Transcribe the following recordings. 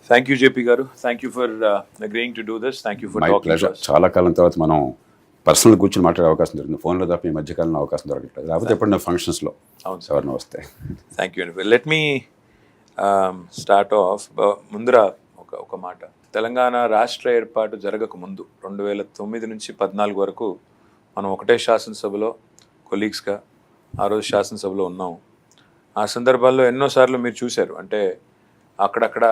Thank you, JP గారు. Thank you for agreeing to do this. Thank you for talking to us. చాలా కాలం తర్వాత మనం personal కూర్చొని మాట్లాడే అవకాశం దొరికింది. ఫోన్లో తప్ప ఈ మధ్యకాలంలో అవకాశం దొరకట్లేదు. లేకపోతే ఎప్పుడైనా ఫంక్షన్స్లో ఎవరిని వస్తే. థ్యాంక్ యూ అండి. Let me start of. ముందర ఒక మాట. తెలంగాణ రాష్ట్ర ఏర్పాటు జరగక ముందు 2009 నుంచి 14 వరకు మనం ఒకటే శాసనసభలో కొలీగ్స్గా ఆ రోజు శాసనసభలో ఉన్నాము. ఆ సందర్భాల్లో ఎన్నోసార్లు మీరు చూశారు. అంటే అక్కడక్కడ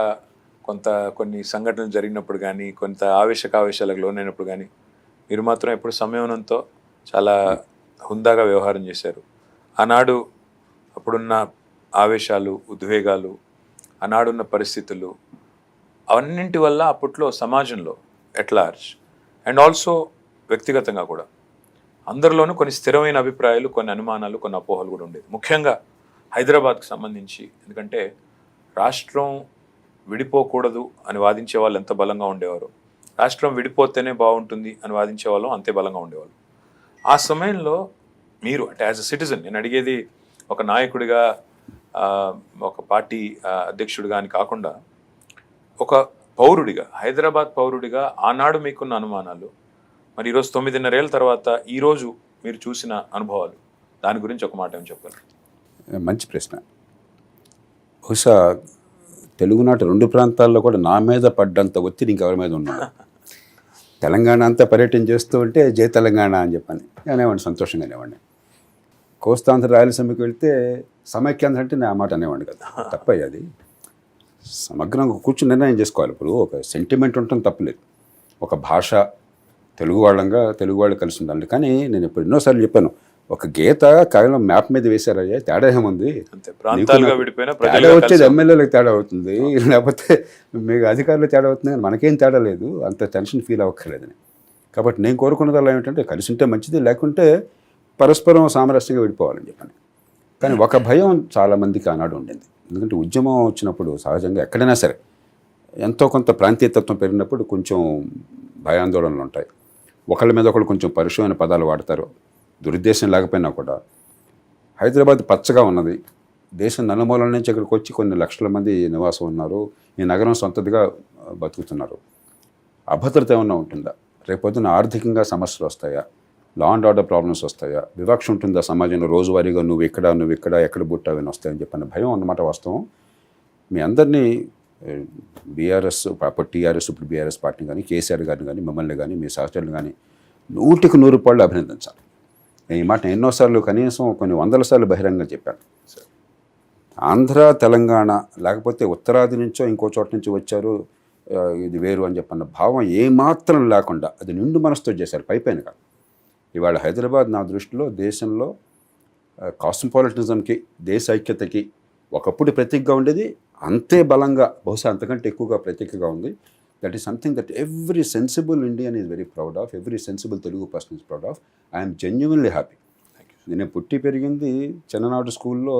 కొన్ని సంఘటనలు జరిగినప్పుడు కానీ, కొంత ఆవేశాలకు లోనైనప్పుడు కానీ మీరు మాత్రం ఎప్పుడు సంయమనంతో చాలా హుందాగా వ్యవహారం చేశారు. ఆనాడు అప్పుడున్న ఆవేశాలు, ఉద్వేగాలు, ఆనాడున్న పరిస్థితులు అవన్నింటి వల్ల అప్పట్లో సమాజంలో ఎట్ లార్జ్ అండ్ ఆల్సో వ్యక్తిగతంగా కూడా అందరిలోనూ కొన్ని స్థిరమైన అభిప్రాయాలు, కొన్ని అనుమానాలు, కొన్ని అపోహలు కూడా ఉండేది. ముఖ్యంగా హైదరాబాద్కి సంబంధించి. ఎందుకంటే రాష్ట్రం విడిపోకూడదు అని వాదించే వాళ్ళు ఎంత బలంగా ఉండేవారు, రాష్ట్రం విడిపోతేనే బాగుంటుంది అని వాదించే వాళ్ళు అంతే బలంగా ఉండేవాళ్ళు. ఆ సమయంలో మీరు అంటే యాజ్ అ సిటిజన్, నేను అడిగేది ఒక నాయకుడిగా, ఒక పార్టీ అధ్యక్షుడిగా అని కాకుండా ఒక పౌరుడిగా, హైదరాబాద్ పౌరుడిగా ఆనాడు మీకున్న అనుమానాలు, మరి ఈరోజు 9.5 ఏళ్ళ తర్వాత ఈరోజు మీరు చూసిన అనుభవాలు, దాని గురించి ఒక మాట ఏం చెప్పగలరు? మంచి ప్రశ్న. బహుశా తెలుగునాట 2 ప్రాంతాల్లో కూడా నా మీద పడ్డంత ఒత్తిడి ఇంకెవరి మీద ఉన్నాడు. తెలంగాణ అంతా పర్యటన చేస్తూ ఉంటే జై తెలంగాణ అని చెప్పని అనేవాడిని, సంతోషంగా అనేవాడిని. కోస్తాంధ్ర రాయలసీమకి వెళ్తే సమైక్యాంధ్ర అంటే నేను ఆ మాట అనేవాడిని కదా. తప్పయ్య అది. సమగ్రంగా కూర్చుని నిర్ణయం చేసుకోవాలి. ఇప్పుడు ఒక సెంటిమెంట్ ఉండటం తప్పలేదు. ఒక భాష, తెలుగు వాళ్ళు కలిసి ఉండాలి. కానీ నేను ఇప్పుడు ఎన్నోసార్లు చెప్పాను, ఒక గీత కేవలం మ్యాప్ మీద వేశారయ్యా, తేడా ఏముంది? తేడా వచ్చేది ఎమ్మెల్యేలకు తేడా అవుతుంది, లేకపోతే మీకు అధికారులు తేడా అవుతుంది, కానీ మనకేం తేడా లేదు. అంత టెన్షన్ ఫీల్ అవ్వక్కర్లేదని. కాబట్టి నేను కోరుకున్నదల్లా ఏమిటంటే కలిసి ఉంటే మంచిది, లేకుంటే పరస్పరం సామరస్యంగా విడిపోవాలని చెప్పని. కానీ ఒక భయం చాలామందికి ఆనాడు ఉండింది. ఎందుకంటే ఉద్యమం వచ్చినప్పుడు సహజంగా ఎక్కడైనా సరే ఎంతో కొంత ప్రాంతీయతత్వం పెరిగినప్పుడు కొంచెం భయాందోళనలు ఉంటాయి. ఒకళ్ళ మీద ఒకళ్ళు కొంచెం పరుషమైన పదాలు వాడతారు. దురుద్దేశం లేకపోయినా కూడా హైదరాబాద్ పచ్చగా ఉన్నది. దేశం నలుమూలల నుంచి ఇక్కడికి వచ్చి కొన్ని లక్షల మంది నివాసం ఉన్నారు. ఈ నగరం సొంతదిగా బతుకుతున్నారు. అభద్రత ఏమన్నా ఉంటుందా? రేపొద్దున ఆర్థికంగా సమస్యలు వస్తాయా? లా అండ్ ఆర్డర్ ప్రాబ్లమ్స్ వస్తాయా? వివక్ష ఉంటుందా సమాజంలో? రోజువారీగా నువ్వు ఇక్కడ ఎక్కడ పుట్టావని వస్తాయని చెప్పిన భయం అన్నమాట వాస్తవం. మీ అందరినీ బీఆర్ఎస్, అప్పుడు టీఆర్ఎస్, ఇప్పుడు బీఆర్ఎస్ పార్టీని కానీ, కేసీఆర్ గారిని కానీ, మిమ్మల్ని కానీ, మీ సహచరులు కానీ 100కి 100 రూపాయలు అభినందించాలి. ఈ మాట ఎన్నోసార్లు, కనీసం కొన్ని 100 సార్లు బహిరంగంగా చెప్పాను. ఆంధ్ర, తెలంగాణ లేకపోతే ఉత్తరాది నుంచో ఇంకో చోట నుంచి వచ్చారు, ఇది వేరు అని చెప్పన్న భావం ఏమాత్రం లేకుండా అది నిండు మనసుతో చేశారు, పైపైన కాదు. ఇవాళ హైదరాబాద్ నా దృష్టిలో దేశంలో కాస్మోపాలిటిజంకి, దేశ ఐక్యతకి ఒకప్పుడు ప్రతీకగా ఉండేది. అంతే బలంగా, బహుశా అంతకంటే ఎక్కువగా ప్రతీకగా ఉంది. That is something that every sensible Indian is very proud of, every sensible Telugu person is proud of. I'm genuinely happy. నేను పుట్టి పెరిగింది చిన్ననాడు స్కూల్లో,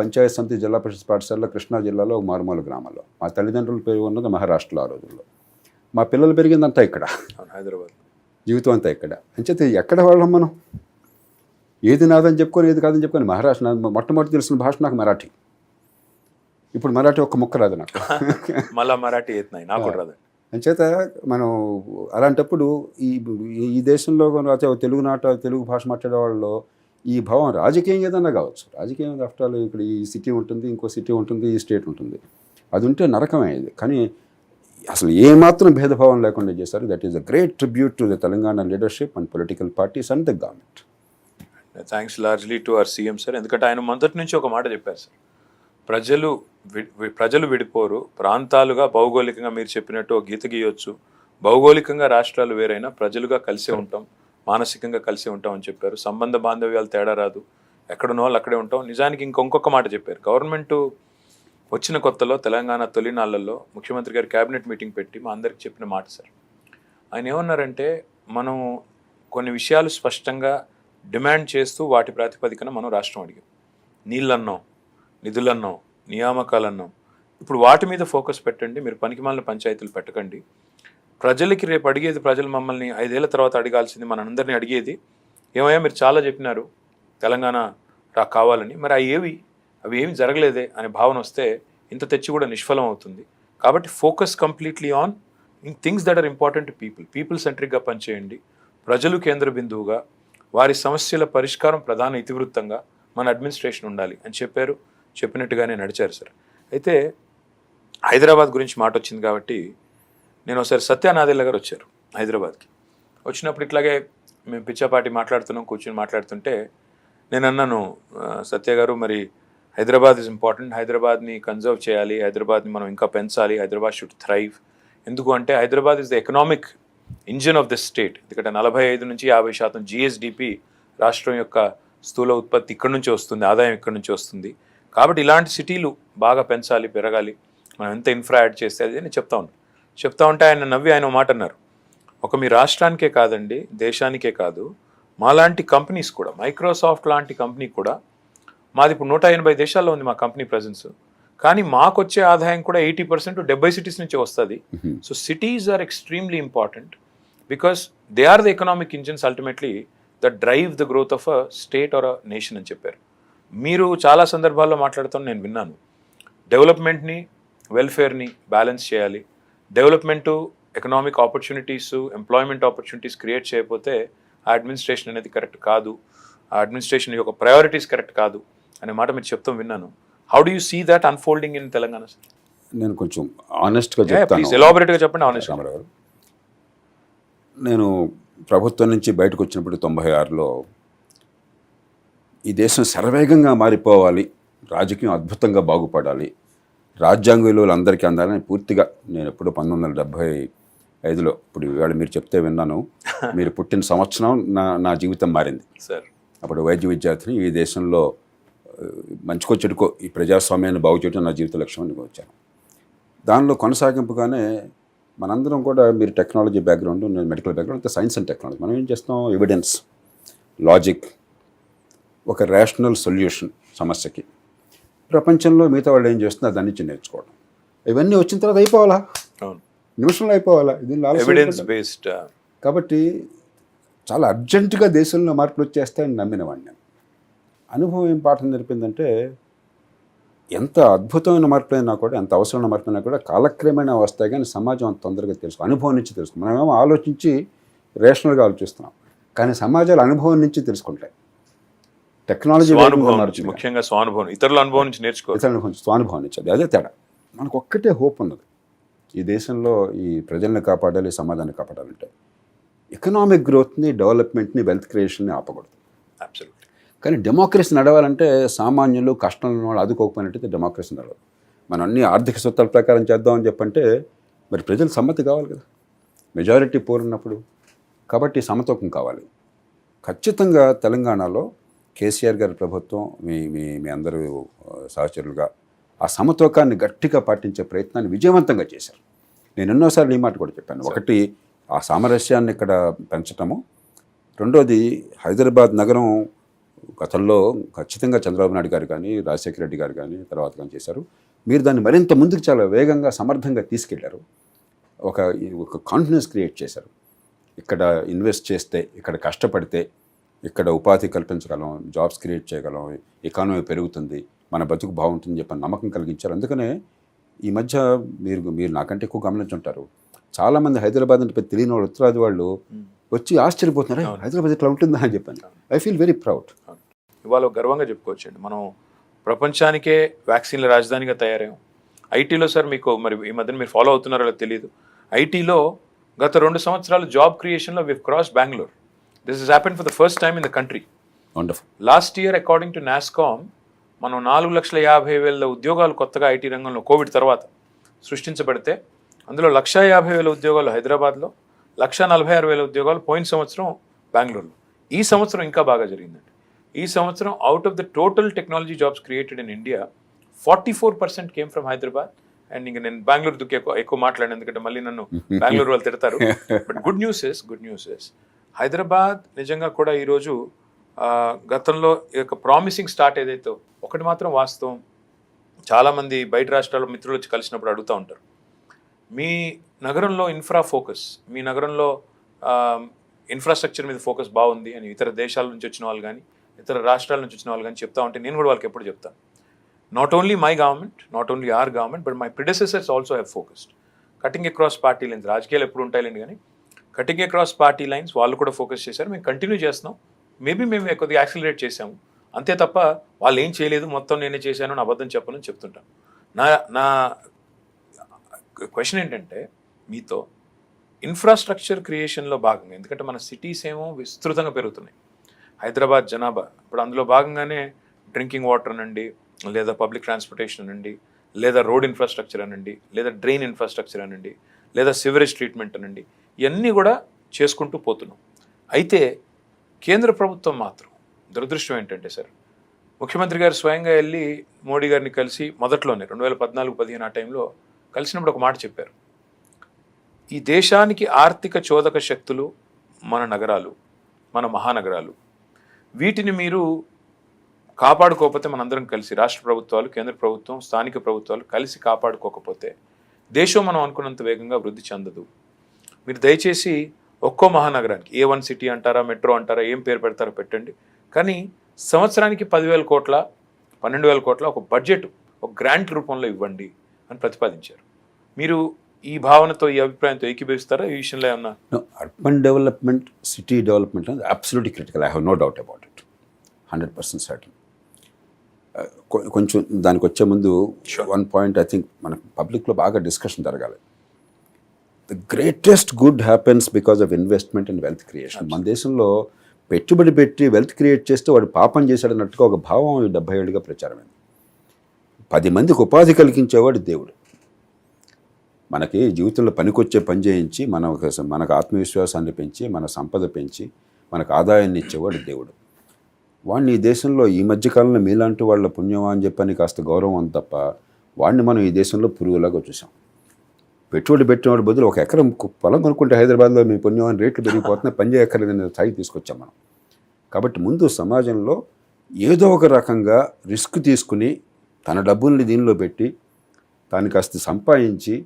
పంచాయత్ సమితి జిల్లా పరిషత్ పాఠశాలలో కృష్ణా జిల్లాలో మారుమూల గ్రామంలో. మా తల్లిదండ్రులు పేరు ఉన్నది మహారాష్ట్రలో ఆ రోజుల్లో. మా పిల్లలు పెరిగిందంతా ఇక్కడ, హైదరాబాద్. జీవితం అంతా ఇక్కడ. అంచేత ఎక్కడ వాళ్ళం మనం? ఏది నాదని చెప్పుకొని, ఏది కాదని చెప్పుకొని. మహారాష్ట్ర మొట్టమొదటి తెలిసిన భాష నాకు మరాఠీ. ఇప్పుడు మరాఠీ ఒక్క ముక్క రాదు నాకు. మళ్ళీ మరాఠీ నాకు రాదు. అంచేత మనం అలాంటప్పుడు ఈ దేశంలో తెలుగు భాష మాట్లాడే వాళ్ళలో ఈ భావం రాజకీయం ఏదన్నా కావచ్చు. రాజకీయం ఆఫ్టర్ ఆల్ ఇక్కడ ఈ సిటీ ఉంటుంది, ఇంకో సిటీ ఉంటుంది, ఈ స్టేట్ ఉంటుంది. అది ఉంటే నరకమయ్యేది. కానీ అసలు ఏమాత్రం భేదభావం లేకుండా చేశారు. That is a great tribute to the Telangana leadership and political parties and the government. Thanks largely to our CM sir. ఎందుకంటే ఆయన మొదటి నుంచి ఒక మాట చెప్పారు సార్, ప్రజలు విడిపోరు, ప్రాంతాలుగా భౌగోళికంగా మీరు చెప్పినట్టు గీత గీయొచ్చు, భౌగోళికంగా రాష్ట్రాలు వేరైనా ప్రజలుగా కలిసే ఉంటాం, మానసికంగా కలిసే ఉంటాం అని చెప్పారు. సంబంధ బాంధవ్యాలు తేడా రాదు, ఎక్కడున్న వాళ్ళు అక్కడే ఉంటాం. నిజానికి ఇంకొక మాట చెప్పారు. గవర్నమెంట్ వచ్చిన కొత్తలో తెలంగాణ తొలినాళ్లలో ముఖ్యమంత్రి గారు క్యాబినెట్ మీటింగ్ పెట్టి మా అందరికి చెప్పిన మాట సార్. ఆయన ఏమన్నారంటే, మనం కొన్ని విషయాలు స్పష్టంగా డిమాండ్ చేస్తూ వాటి ప్రాతిపదికన మనం రాష్ట్రం అడిగాం. నీళ్ళన్నాం, నిధులన్నాం, నియామకాలన్నాం. ఇప్పుడు వాటి మీద ఫోకస్ పెట్టండి, మీరు పనికిమాలిన పంచాయతీలు పెట్టకండి. ప్రజలకి రేపు అడిగేది, ప్రజలు మమ్మల్ని 5 ఏళ్ల తర్వాత అడగాల్సింది, మనందరినీ అడిగేది ఏమయ్యా మీరు చాలా చెప్పినారు తెలంగాణ కావాలని, మరి అవి ఏమి జరగలేదే అనే భావన వస్తే ఇంత తెచ్చి కూడా నిష్ఫలం అవుతుంది. కాబట్టి focus completely on things that are important to people సెంట్రిక్గా పనిచేయండి, ప్రజలు కేంద్ర బిందువుగా, వారి సమస్యల పరిష్కారం ప్రధాన ఇతివృత్తంగా మన అడ్మినిస్ట్రేషన్ ఉండాలి అని చెప్పారు. చెప్పినట్టుగానే నడిచారు సార్. అయితే హైదరాబాద్ గురించి మాట వచ్చింది కాబట్టి నేను ఒకసారి సత్యానాదెల్ల గారు వచ్చారు హైదరాబాద్కి. వచ్చినప్పుడు ఇట్లాగే మేము పిచ్చాపాటి మాట్లాడుతున్నాం, కూర్చొని మాట్లాడుతుంటే నేను అన్నాను, సత్య గారు మరి హైదరాబాద్ ఇస్ ఇంపార్టెంట్, హైదరాబాద్ని కన్జర్వ్ చేయాలి, హైదరాబాద్ని మనం ఇంకా పెంచాలి, హైదరాబాద్ షుడ్ థ్రైవ్. ఎందుకు అంటే Hyderabad is the economic engine of the state. ఎందుకంటే 45 నుంచి 50% GSDP రాష్ట్రం యొక్క స్థూల ఉత్పత్తి ఇక్కడి నుంచి వస్తుంది, ఆదాయం ఇక్కడి నుంచి వస్తుంది. కాబట్టి ఇలాంటి సిటీలు బాగా పెంచాలి, పెరగాలి, మనం ఎంత ఇన్ఫ్రా యాడ్ చేస్తే అది నేను చెప్తా ఉంటే ఆయన నవ్వి ఆయన మాట అన్నారు, ఒక మీ రాష్ట్రానికే కాదండి, దేశానికే కాదు, మాలాంటి కంపెనీస్ కూడా, మైక్రోసాఫ్ట్ లాంటి కంపెనీ కూడా, మాది ఇప్పుడు 180 దేశాల్లో ఉంది మా కంపెనీ ప్రజెన్స్, కానీ మాకు వచ్చే ఆదాయం కూడా 80% 70 సిటీస్ నుంచి వస్తుంది. So cities are extremely important because they are the economic engines ultimately that drive the growth of a state or a nation అని చెప్పారు. మీరు చాలా సందర్భాల్లో మాట్లాడుతాను నేను విన్నాను, డెవలప్మెంట్ని వెల్ఫేర్ని బ్యాలెన్స్ చేయాలి, development economic opportunities employment opportunities create చేయకపోతే ఆ అడ్మినిస్ట్రేషన్ అనేది కరెక్ట్ కాదు, ఆ అడ్మినిస్ట్రేషన్ యొక్క ప్రయారిటీస్ కరెక్ట్ కాదు అనే మాట మీరు చెప్తాం విన్నాను. How do you see that unfolding in Telangana sir? నేను కొంచెం ఆనెస్ట్గా చెప్తాను. ప్లీజ్ ఎలాబొరేట్గా చెప్పండి. ఆనెస్ట్ రామారావు గారు, నేను ప్రభుత్వం నుంచి బయటకు వచ్చినప్పుడు 96లో ఈ దేశం శరవేగంగా మారిపోవాలి, రాజకీయం అద్భుతంగా బాగుపడాలి, రాజ్యాంగ విలువలు అందరికీ అందాలని పూర్తిగా నేను ఎప్పుడు 1975లో, ఇప్పుడు ఇవాళ మీరు చెప్తే విన్నాను, మీరు పుట్టిన సంవత్సరం నా జీవితం మారింది సార్. అప్పుడు వైద్య విద్యార్థిని, ఈ దేశంలో మంచికో చెడుకో ఈ ప్రజాస్వామ్యాన్ని బాగు చేయడం నా జీవిత లక్ష్యం అని వచ్చాను. దానిలో కొనసాగింపుగానే మనందరం కూడా, మీరు టెక్నాలజీ బ్యాక్గ్రౌండ్, నేను medical background, science and technology, మనం ఏం చేస్తాం, ఎవిడెన్స్, లాజిక్, ఒక రేషనల్ సొల్యూషన్ సమస్యకి. ప్రపంచంలో మిగతా వాళ్ళు ఏం చేస్తున్నారు దాని నుంచి నేర్చుకోవడం, ఇవన్నీ వచ్చిన తర్వాత అయిపోవాలా, నిమిషంలో అయిపోవాలా, ఇది ఎవిడెన్స్ బేస్డ్. కాబట్టి చాలా అర్జెంటుగా దేశంలో మార్పులు వచ్చేస్తాయని నమ్మినవాడిని నేను. అనుభవం ఏం పాఠం నేర్పిందంటే, ఎంత అద్భుతమైన మార్పులైనా కూడా, ఎంత అవసరమైన మార్పులైనా కూడా కాలక్రమేణా వస్తాయి, కానీ సమాజం అంత తొందరగా తెలుసుకో, అనుభవం నుంచి తెలుసుకుంటాం. మనమేమో ఆలోచించి రేషనల్గా ఆలోచిస్తున్నాం, కానీ సమాజాలు అనుభవం నుంచి తెలుసుకుంటాయి. టెక్నాలజీ ముఖ్యంగా స్వానుభవం, ఇతరుల అనుభవం నుంచి నేర్చుకోవాలి, ఇతరుల అనుభవం, స్వానుభవం నుంచి. అదే తేడా. మనకు ఒక్కటే హోప్ ఉన్నది, ఈ దేశంలో ఈ ప్రజల్ని కాపాడాలి, సమాజాన్ని కాపాడాలంటే ఎకనామిక్ గ్రోత్ని, డెవలప్మెంట్ని, వెల్త్ క్రియేషన్ని ఆపకూడదు. అబ్సల్యూట్లీ. కానీ డెమోక్రసీ నడవాలంటే సామాన్యులు, కష్టంలో వాళ్ళు ఆదుకోకపోయినట్టయితే డెమోక్రసీ నడవదు. మనం అన్ని ఆర్థిక సూత్రాల ప్రకారం చేద్దామని చెప్పంటే మరి ప్రజలు సమ్మతి కావాలి కదా, మెజారిటీ పోర్ ఉన్నప్పుడు. కాబట్టి సమతూకం కావాలి. ఖచ్చితంగా తెలంగాణలో కేసీఆర్ గారి ప్రభుత్వం, మీ అందరూ సహచరులుగా ఆ సమతూకాన్ని గట్టిగా పాటించే ప్రయత్నాన్ని విజయవంతంగా చేశారు. నేను ఎన్నోసార్లు ఈ మాట కూడా చెప్పాను. ఒకటి, ఆ సామరస్యాన్ని ఇక్కడ పెంచటము. రెండోది, హైదరాబాద్ నగరం గతంలో ఖచ్చితంగా చంద్రబాబు నాయుడు గారు కానీ, రాజశేఖర రెడ్డి గారు కానీ తర్వాత కానీ చేశారు. మీరు దాన్ని మరింత ముందుకు చాలా వేగంగా, సమర్థంగా తీసుకెళ్లారు. ఒక కాన్ఫిడెన్స్ క్రియేట్ చేశారు. ఇక్కడ ఇన్వెస్ట్ చేస్తే, ఇక్కడ కష్టపడితే, ఇక్కడ ఉపాధి కల్పించగలం, జాబ్స్ క్రియేట్ చేయగలం, ఎకానమీ పెరుగుతుంది, మన బతుకు బాగుంటుంది చెప్పని నమ్మకం కలిగించారు. అందుకనే ఈ మధ్య మీరు నాకంటే ఎక్కువ గమనించుంటారు, చాలామంది హైదరాబాద్ అంటే తెలియని వాళ్ళు, ఉత్తరాది వాళ్ళు వచ్చి ఆశ్చర్యపోతున్నారు, హైదరాబాద్ ఇట్లా ఉంటుందా అని చెప్పాను. I feel very proud. ఇవాళ గర్వంగా చెప్పుకోవచ్చండి, మనం ప్రపంచానికే వ్యాక్సిన్ల రాజధానిగా తయారయ్యాం. ఐటీలో సార్, మీకు మరి ఈ మధ్యన మీరు ఫాలో అవుతున్నారో తెలియదు, ఐటీలో గత 2 సంవత్సరాలు జాబ్ క్రియేషన్లో we've crossed Bengaluru. This is happen for the first time in the country. Wonderful. Last year according to NASSCOM మనం 4,50,000 ఉద్యోగాలు కొత్తగా ఐటీ రంగంలో కోవిడ్ తర్వాత సృష్టించబడితే, అందులో 1,50,000 ఉద్యోగాలు హైదరాబాద్లో, 1,46,000 ఉద్యోగాలు పోయిన సంవత్సరం బెంగళూరులో. ఈ సంవత్సరం ఇంకా బాగా జరిగిందండి. ఈ సంవత్సరం out of the total technology jobs created in India 44% came from Hyderabad. And ఇంకా నేను బెంగళూరు ఎక్కువ మాట్లాడాను, ఎందుకంటే మళ్ళీ నన్ను బెంగళూరు వాళ్ళు తిడతారు. But good news is Hyderabad నిజంగా కూడా ఈరోజు గతంలో ఈ యొక్క ప్రామిసింగ్ స్టార్ట్ ఏదైతే, ఒకటి మాత్రం వాస్తవం, చాలామంది బయట రాష్ట్రాల మిత్రులు వచ్చి కలిసినప్పుడు అడుగుతూ ఉంటారు, మీ నగరంలో ఇన్ఫ్రా ఫోకస్, మీ నగరంలో ఇన్ఫ్రాస్ట్రక్చర్ మీద ఫోకస్ బాగుంది అని ఇతర దేశాల నుంచి వచ్చిన వాళ్ళు కానీ, ఇతర రాష్ట్రాల నుంచి వచ్చిన వాళ్ళు కానీ చెప్తా ఉంటే, నేను కూడా వాళ్ళకి ఎప్పుడు చెప్తాను, not only my government, not only our government, but my predecessors also have focused. Cutting across party lines, రాజకీయాలు ఎప్పుడు ఉంటాయిలేండి కానీ కటింగ్ అక్రాస్ పార్టీ లైన్స్ వాళ్ళు కూడా ఫోకస్ చేశారు. మేము కంటిన్యూ చేస్తున్నాం. మేబీ మేము కొద్దిగా యాక్సిలరేట్ చేసాము అంతే తప్ప వాళ్ళు ఏం చేయలేదు మొత్తం నేనే చేశాను అని అబద్ధం చెప్పనని చెప్తుంటాను. నా క్వశ్చన్ ఏంటంటే మీతో ఇన్ఫ్రాస్ట్రక్చర్ క్రియేషన్లో భాగంగా, ఎందుకంటే మన సిటీస్ ఏమో విస్తృతంగా పెరుగుతున్నాయి. హైదరాబాద్ జనాభా ఇప్పుడు అందులో భాగంగానే డ్రింకింగ్ వాటర్ అనండి, లేదా పబ్లిక్ ట్రాన్స్పోర్టేషన్ అనండి, లేదా రోడ్ ఇన్ఫ్రాస్ట్రక్చర్ అనండి, లేదా డ్రైన్ ఇన్ఫ్రాస్ట్రక్చర్ అనండి, లేదా సివరేజ్ ట్రీట్మెంట్ అనండి, ఇవన్నీ కూడా చేసుకుంటూ పోతున్నాం. అయితే కేంద్ర ప్రభుత్వం మాత్రం దురదృష్టం ఏంటంటే సార్, ముఖ్యమంత్రి గారు స్వయంగా వెళ్ళి మోడీ గారిని కలిసి మొదట్లోనే 2014-15 ఆ టైంలో కలిసినప్పుడు ఒక మాట చెప్పారు. ఈ దేశానికి ఆర్థిక చోదక శక్తులు మన నగరాలు, మన మహానగరాలు, వీటిని మీరు కాపాడుకోకపోతే, మనందరం కలిసి రాష్ట్ర ప్రభుత్వాలు, కేంద్ర ప్రభుత్వం, స్థానిక ప్రభుత్వాలు కలిసి కాపాడుకోకపోతే దేశం మనం అనుకున్నంత వేగంగా వృద్ధి చెందదు. మీరు దయచేసి ఒక్కో మహానగరానికి A1 సిటీ అంటారా, మెట్రో అంటారా, ఏం పేరు పెడతారో పెట్టండి, కానీ సంవత్సరానికి 10,000 కోట్ల 12,000 కోట్ల ఒక బడ్జెట్, ఒక గ్రాంట్ రూపంలో ఇవ్వండి అని ప్రతిపాదించారు. మీరు ఈ భావనతో, ఈ అభిప్రాయంతో ఏకీభవిస్తారా ఈ విషయంలో ఏమన్నా? అర్బన్ డెవలప్మెంట్, సిటీ డెవలప్మెంట్ అనేది absolutely critical. I have no doubt about it, 100% certain. కొంచెం దానికి వచ్చే ముందు వన్ పాయింట్ ఐ థింక్ మన పబ్లిక్లో బాగా డిస్కషన్ జరగాలి. The greatest good happens because of investment and wealth creation. మన దేశంలో పెట్టుబడి పెట్టి వెల్త్ క్రియేట్ చేస్తే వాడు పాపం చేశాడన్నట్టుగా ఒక భావం 70 ఏళ్ళుగా ప్రచారమైంది. 10 మందికి ఉపాధి కలిగించేవాడు దేవుడు. మనకి జీవితంలో పనికొచ్చే పని చేయించి మనకు ఆత్మవిశ్వాసాన్ని పెంచి, మన సంపద పెంచి, మనకు ఆదాయాన్ని ఇచ్చేవాడు దేవుడు. వాడిని ఈ దేశంలో ఈ మధ్యకాలంలో మీలాంటి వాళ్ళ పుణ్యమా అని చెప్పని కాస్త గౌరవం తప్ప, వాడిని మనం ఈ దేశంలో పురుగులాగా చూసాం. పెట్టుబడి పెట్టినవాడి బదులు ఒక ఎకరం పొలం కొనుక్కుంటే హైదరాబాద్లో మీ పుణ్యమని రేట్లు పెరిగిపోతున్నాయి, పని చేయక్కర్లేదనే స్థాయికి తీసుకొచ్చాం మనం. కాబట్టి ముందు సమాజంలో ఏదో ఒక రకంగా రిస్క్ తీసుకుని తన డబ్బుల్ని దీనిలో పెట్టి దాన్ని కాస్త సంపాదించి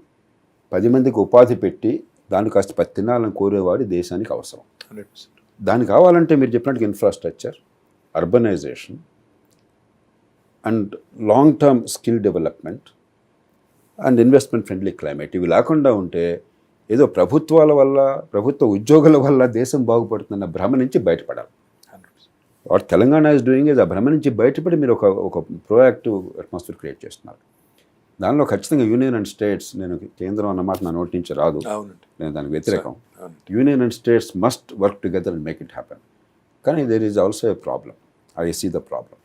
10 మందికి ఉపాధి పెట్టి దాన్ని కాస్త తినాలని కోరేవాడు దేశానికి అవసరం. 100%. దానికి కావాలంటే మీరు చెప్పినట్టుగా infrastructure, urbanisation and long term skill development and investment friendly climate, ఇవి లేకుండా ఉంటే ఏదో ప్రభుత్వాల వల్ల, ప్రభుత్వ ఉద్యోగుల వల్ల దేశం బాగుపడుతుందన్న భ్రమ నుంచి బయటపడాలి. What Telangana is doing is ఆ భ్రమ నుంచి బయటపడి మీరు ఒక ప్రోయాక్టివ్ అట్మాస్ఫియర్ క్రియేట్ చేస్తున్నారు. దానిలో ఖచ్చితంగా యూనియన్ అండ్ స్టేట్స్, నేను కేంద్రం అన్నమాట నా నోటి నుంచి రాదు, నేను దానికి వ్యతిరేకం. Union and states must work together and make it happen. కానీ there is also a problem. I see the problem.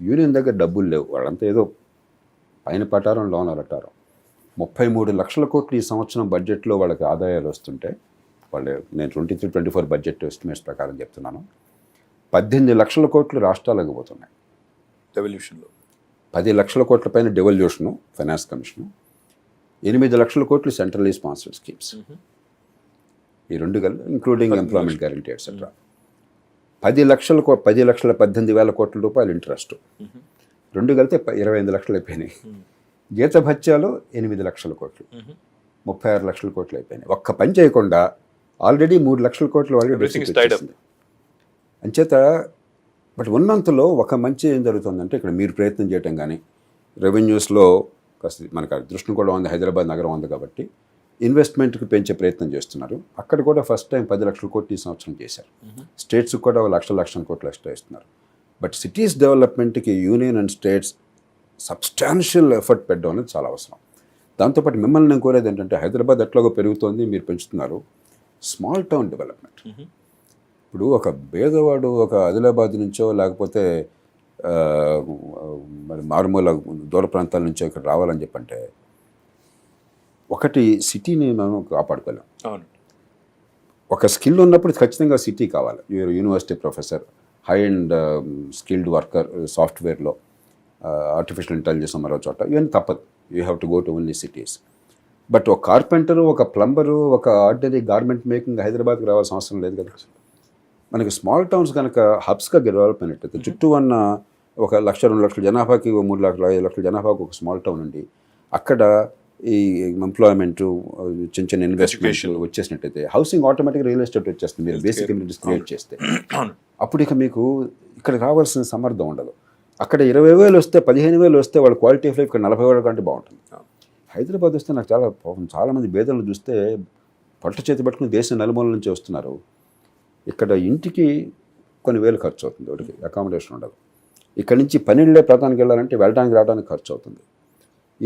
Union దగ్గర డబ్బులు లేవు, వాళ్ళంతా ఏదో పైన పటారం లోన్ అలటారం. 33 లక్షల కోట్లు ఈ సంవత్సరం బడ్జెట్లో వాళ్ళకి ఆదాయాలు వస్తుంటే, నేను 23-24 బడ్జెట్ ఎస్టిమేట్స్ ప్రకారం చెప్తున్నాను, 18 లక్షల కోట్లు రాష్ట్రాలకు పోతున్నాయి డెవల్యూషన్లో. 10 లక్షల కోట్ల పైన డెవల్యూషను, ఫైనాన్స్ కమిషను, 8 లక్షల కోట్లు సెంట్రల్లీ స్పాన్సర్డ్ స్కీమ్స్, ఈ 2 కలిపి ఇంక్లూడింగ్ ఎంప్లాయ్మెంట్ గ్యారంటీ ఎట్సెట్రా. 18,000 కోట్ల రూపాయలు ఇంట్రెస్ట్, 2 కలిపితే 25 లక్షలు అయిపోయినాయి. జీతభత్యాలు 8 లక్షల కోట్లు, 36 లక్షల కోట్లు అయిపోయినాయి. ఒక్క పని చేయకుండా ఆల్రెడీ 3 లక్షల కోట్లు ఆల్రెడీ అంచేత. బట్ ఉన్నంతలో ఒక మంచి ఏం జరుగుతుందంటే, ఇక్కడ మీరు ప్రయత్నం చేయటం కానీ, రెవెన్యూస్లో కాస్త మనకు అదృష్టం కూడా ఉంది, హైదరాబాద్ నగరం ఉంది కాబట్టి ఇన్వెస్ట్మెంట్కి పెంచే ప్రయత్నం చేస్తున్నారు. అక్కడ కూడా ఫస్ట్ టైం 10 లక్షల కోట్లు ఈ సంవత్సరం చేశారు. స్టేట్స్కి కూడా 1,00,000 కోట్లు ఎక్స్ట్రా ఇస్తున్నారు. బట్ సిటీస్ డెవలప్మెంట్కి union and states substantial effort పెట్టడం అనేది చాలా అవసరం. దాంతోపాటు మిమ్మల్ని నేను కోరేది ఏంటంటే, హైదరాబాద్ ఎట్లాగో పెరుగుతోంది, మీరు పెంచుతున్నారు, స్మాల్ టౌన్ డెవలప్మెంట్. ఇప్పుడు ఒక పేదవాడు ఒక ఆదిలాబాద్ నుంచో లేకపోతే మరి మారుమూల దూర ప్రాంతాల నుంచో ఇక్కడ రావాలని చెప్పంటే, ఒకటి సిటీని మనం కాపాడుకోలేం. ఒక స్కిల్ ఉన్నప్పుడు ఖచ్చితంగా సిటీ కావాలి. University professor, high and skilled worker సాఫ్ట్వేర్లో, ఆర్టిఫిషియల్ ఇంటెలిజెన్స్ మరో చోట, ఇవన్నీ తప్పదు. You have to go to only cities. But ఒక కార్పెంటరు, ఒక ప్లంబరు, ఒక ఆర్డినరీ గార్మెంట్ మేకింగ్ హైదరాబాద్కి రావాల్సిన అవసరం లేదు కదా. మనకి స్మాల్ టౌన్స్ కనుక హబ్స్గా డెవలప్ అయినట్టయితే, చుట్టూ ఉన్న 1,00,000-2 లక్షల జనాభాకి, 3,00,000-5 లక్షల జనాభాకి ఒక స్మాల్ టౌన్ ఉండి, అక్కడ ఈ ఎంప్లాయ్మెంట్, చిన్న ఇన్వెస్ట్మెంట్ వచ్చేసినట్టయితే హౌసింగ్ ఆటోమేటిక్గా రియల్ ఎస్టేట్ వచ్చేస్తుంది. మీరు బేసిక్ కమ్యూనిటీస్ క్రియేట్ చేస్తే అప్పుడు ఇక మీకు ఇక్కడ రావాల్సిన సమర్థం ఉండదు. అక్కడ 20,000 వస్తే 15,000 వస్తే వాళ్ళ క్వాలిటీ ఆఫ్ లైఫ్ ఇక్కడ 40,000 కంటే బాగుంటుంది. హైదరాబాద్ వస్తే నాకు చాలామంది పేదలను చూస్తే పట్టు చేతి పట్టుకుని దేశం నలుమూల నుంచి వస్తున్నారు. ఇక్కడ ఇంటికి కొన్ని వేలు ఖర్చు అవుతుంది, ఒకటికి అకామిడేషన్ ఉండదు. ఇక్కడ నుంచి పనిళ్ళే ప్రాంతానికి వెళ్ళాలంటే వెళ్ళడానికి రావడానికి ఖర్చు అవుతుంది.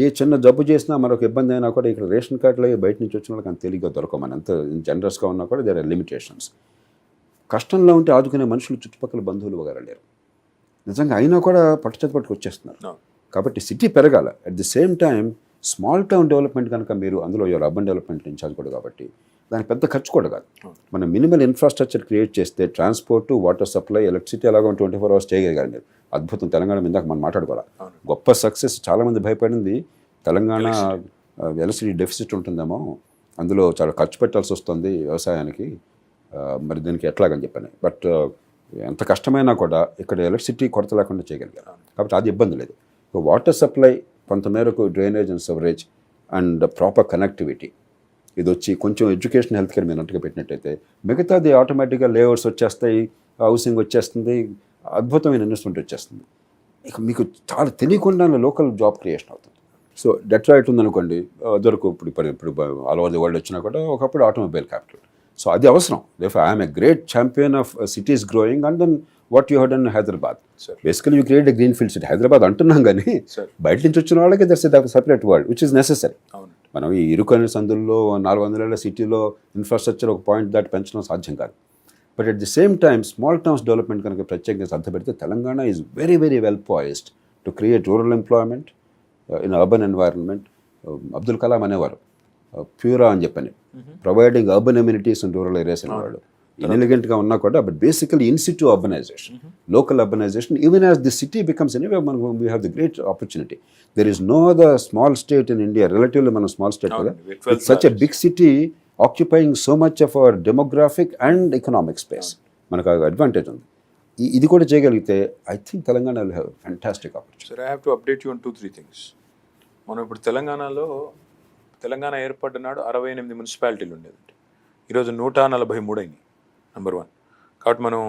ఏ చిన్న జబ్బు చేసినా మరొక ఇబ్బంది అయినా కూడా ఇక్కడ రేషన్ కార్డులో బయట నుంచి వచ్చిన వాళ్ళకి అంత తేలిగ్గా దొరకమని ఎంత జనరస్గా ఉన్నా కూడా దేర్ ఆర్ లిమిటేషన్స్. కష్టంలో ఉంటే ఆదుకునే మనుషులు చుట్టుపక్కల బంధువులు వగేరా లేరు నిజంగా, అయినా కూడా పట్టుచేతి పట్టుకు వచ్చేస్తున్నారు. కాబట్టి సిటీ పెరగాల. At the same time small town development కనుక మీరు అందులో అర్బన్ డెవలప్మెంట్ ఇన్ఛార్జ్ కూడా కాబట్టి దానికి పెద్ద ఖర్చు కూడా కాదు. మనం మినిమల్ ఇన్ఫ్రాస్ట్రక్చర్ క్రియేట్ చేస్తే ట్రాన్స్పోర్ట్, వాటర్ సప్లై, ఎలక్ట్రిసిటీ అలాగే 24 hours చేయగలిగారు మీరు. అద్భుతం. తెలంగాణ మీద మనం మాట్లాడుకోవాలి. గొప్ప సక్సెస్. చాలామంది భయపడింది తెలంగాణ ఎలక్ట్రిసిటీ డెఫిసిట్ ఉంటుందేమో, అందులో చాలా ఖర్చు పెట్టాల్సి వస్తుంది వ్యవసాయానికి, మరి దీనికి ఎట్లాగని చెప్పాను. బట్ ఎంత కష్టమైనా కూడా ఇక్కడ ఎలక్ట్రిసిటీ కొరత లేకుండా చేయగలిగారు కాబట్టి అది ఇబ్బంది లేదు. వాటర్ సప్లై కొంతమేరకు drainage and sewerage and proper connectivity ఇది వచ్చి కొంచెం ఎడ్యుకేషన్ హెల్త్ కేర్ మీరు అన్నట్టుగా పెట్టినట్టయితే మిగతాది ఆటోమేటిక్గా లేఅవుట్స్ వచ్చేస్తాయి, హౌసింగ్ వచ్చేస్తుంది, అద్భుతమైన ఇన్వెస్ట్మెంట్ వచ్చేస్తుంది. ఇక మీకు చాలా తెలియకుండా లోకల్ జాబ్ క్రియేషన్ అవుతుంది. సో డెట్రాయిట్ ఉందనుకోండి, దొరకు ఇప్పుడు ఆల్ ఓవర్ ది వరల్డ్ వచ్చినా కూడా ఒకప్పుడు ఆటోమొబైల్ క్యాపిటల్. సో అది అవసరం. Therefore I'm a great champion of cities growing and then what you head in Hyderabad. Basically you create a greenfield city. Hyderabad అంటున్నాం కానీ బయట నుంచి వచ్చిన వాళ్ళకి that's a separate world which is necessary. మనం ఈ ఇరుకైన సందుల్లో 400 ఏళ్ల సిటీలో ఇన్ఫ్రాస్ట్రక్చర్ ఒక పాయింట్ దాటి పెంచడం సాధ్యం కాదు. But at the same time small towns development కనుక ప్రత్యేకంగా శ్రద్ధ పెడితే Telangana is very very well poised to create rural employment in urban environment. Abdul Kalam అనేవారు ప్యూరా అని చెప్పని, providing urban amenities in rural areas అనేవాడు. ఇన్ఎలిగెంట్గా ఉన్నా కూడా but basically in situ urbanization, local urbanization. Even as the city becomes anyway మనకు we have the great opportunity. There is no other small state in India, relatively మన small state కదా, with such a big city occupying so much of our demographic and economic space. మనకు advantage ఉంది. ఇది కూడా చేయగలిగితే I think Telangana will have fantastic opportunity. Sir, I have to update you on 2-3 things. మనం ఇప్పుడు తెలంగాణ ఏర్పడిన నాడు 68 మున్సిపాలిటీలు ఉండేదండి. ఈరోజు 143 అయినాయి. నెంబర్ 1. కాబట్టి మనం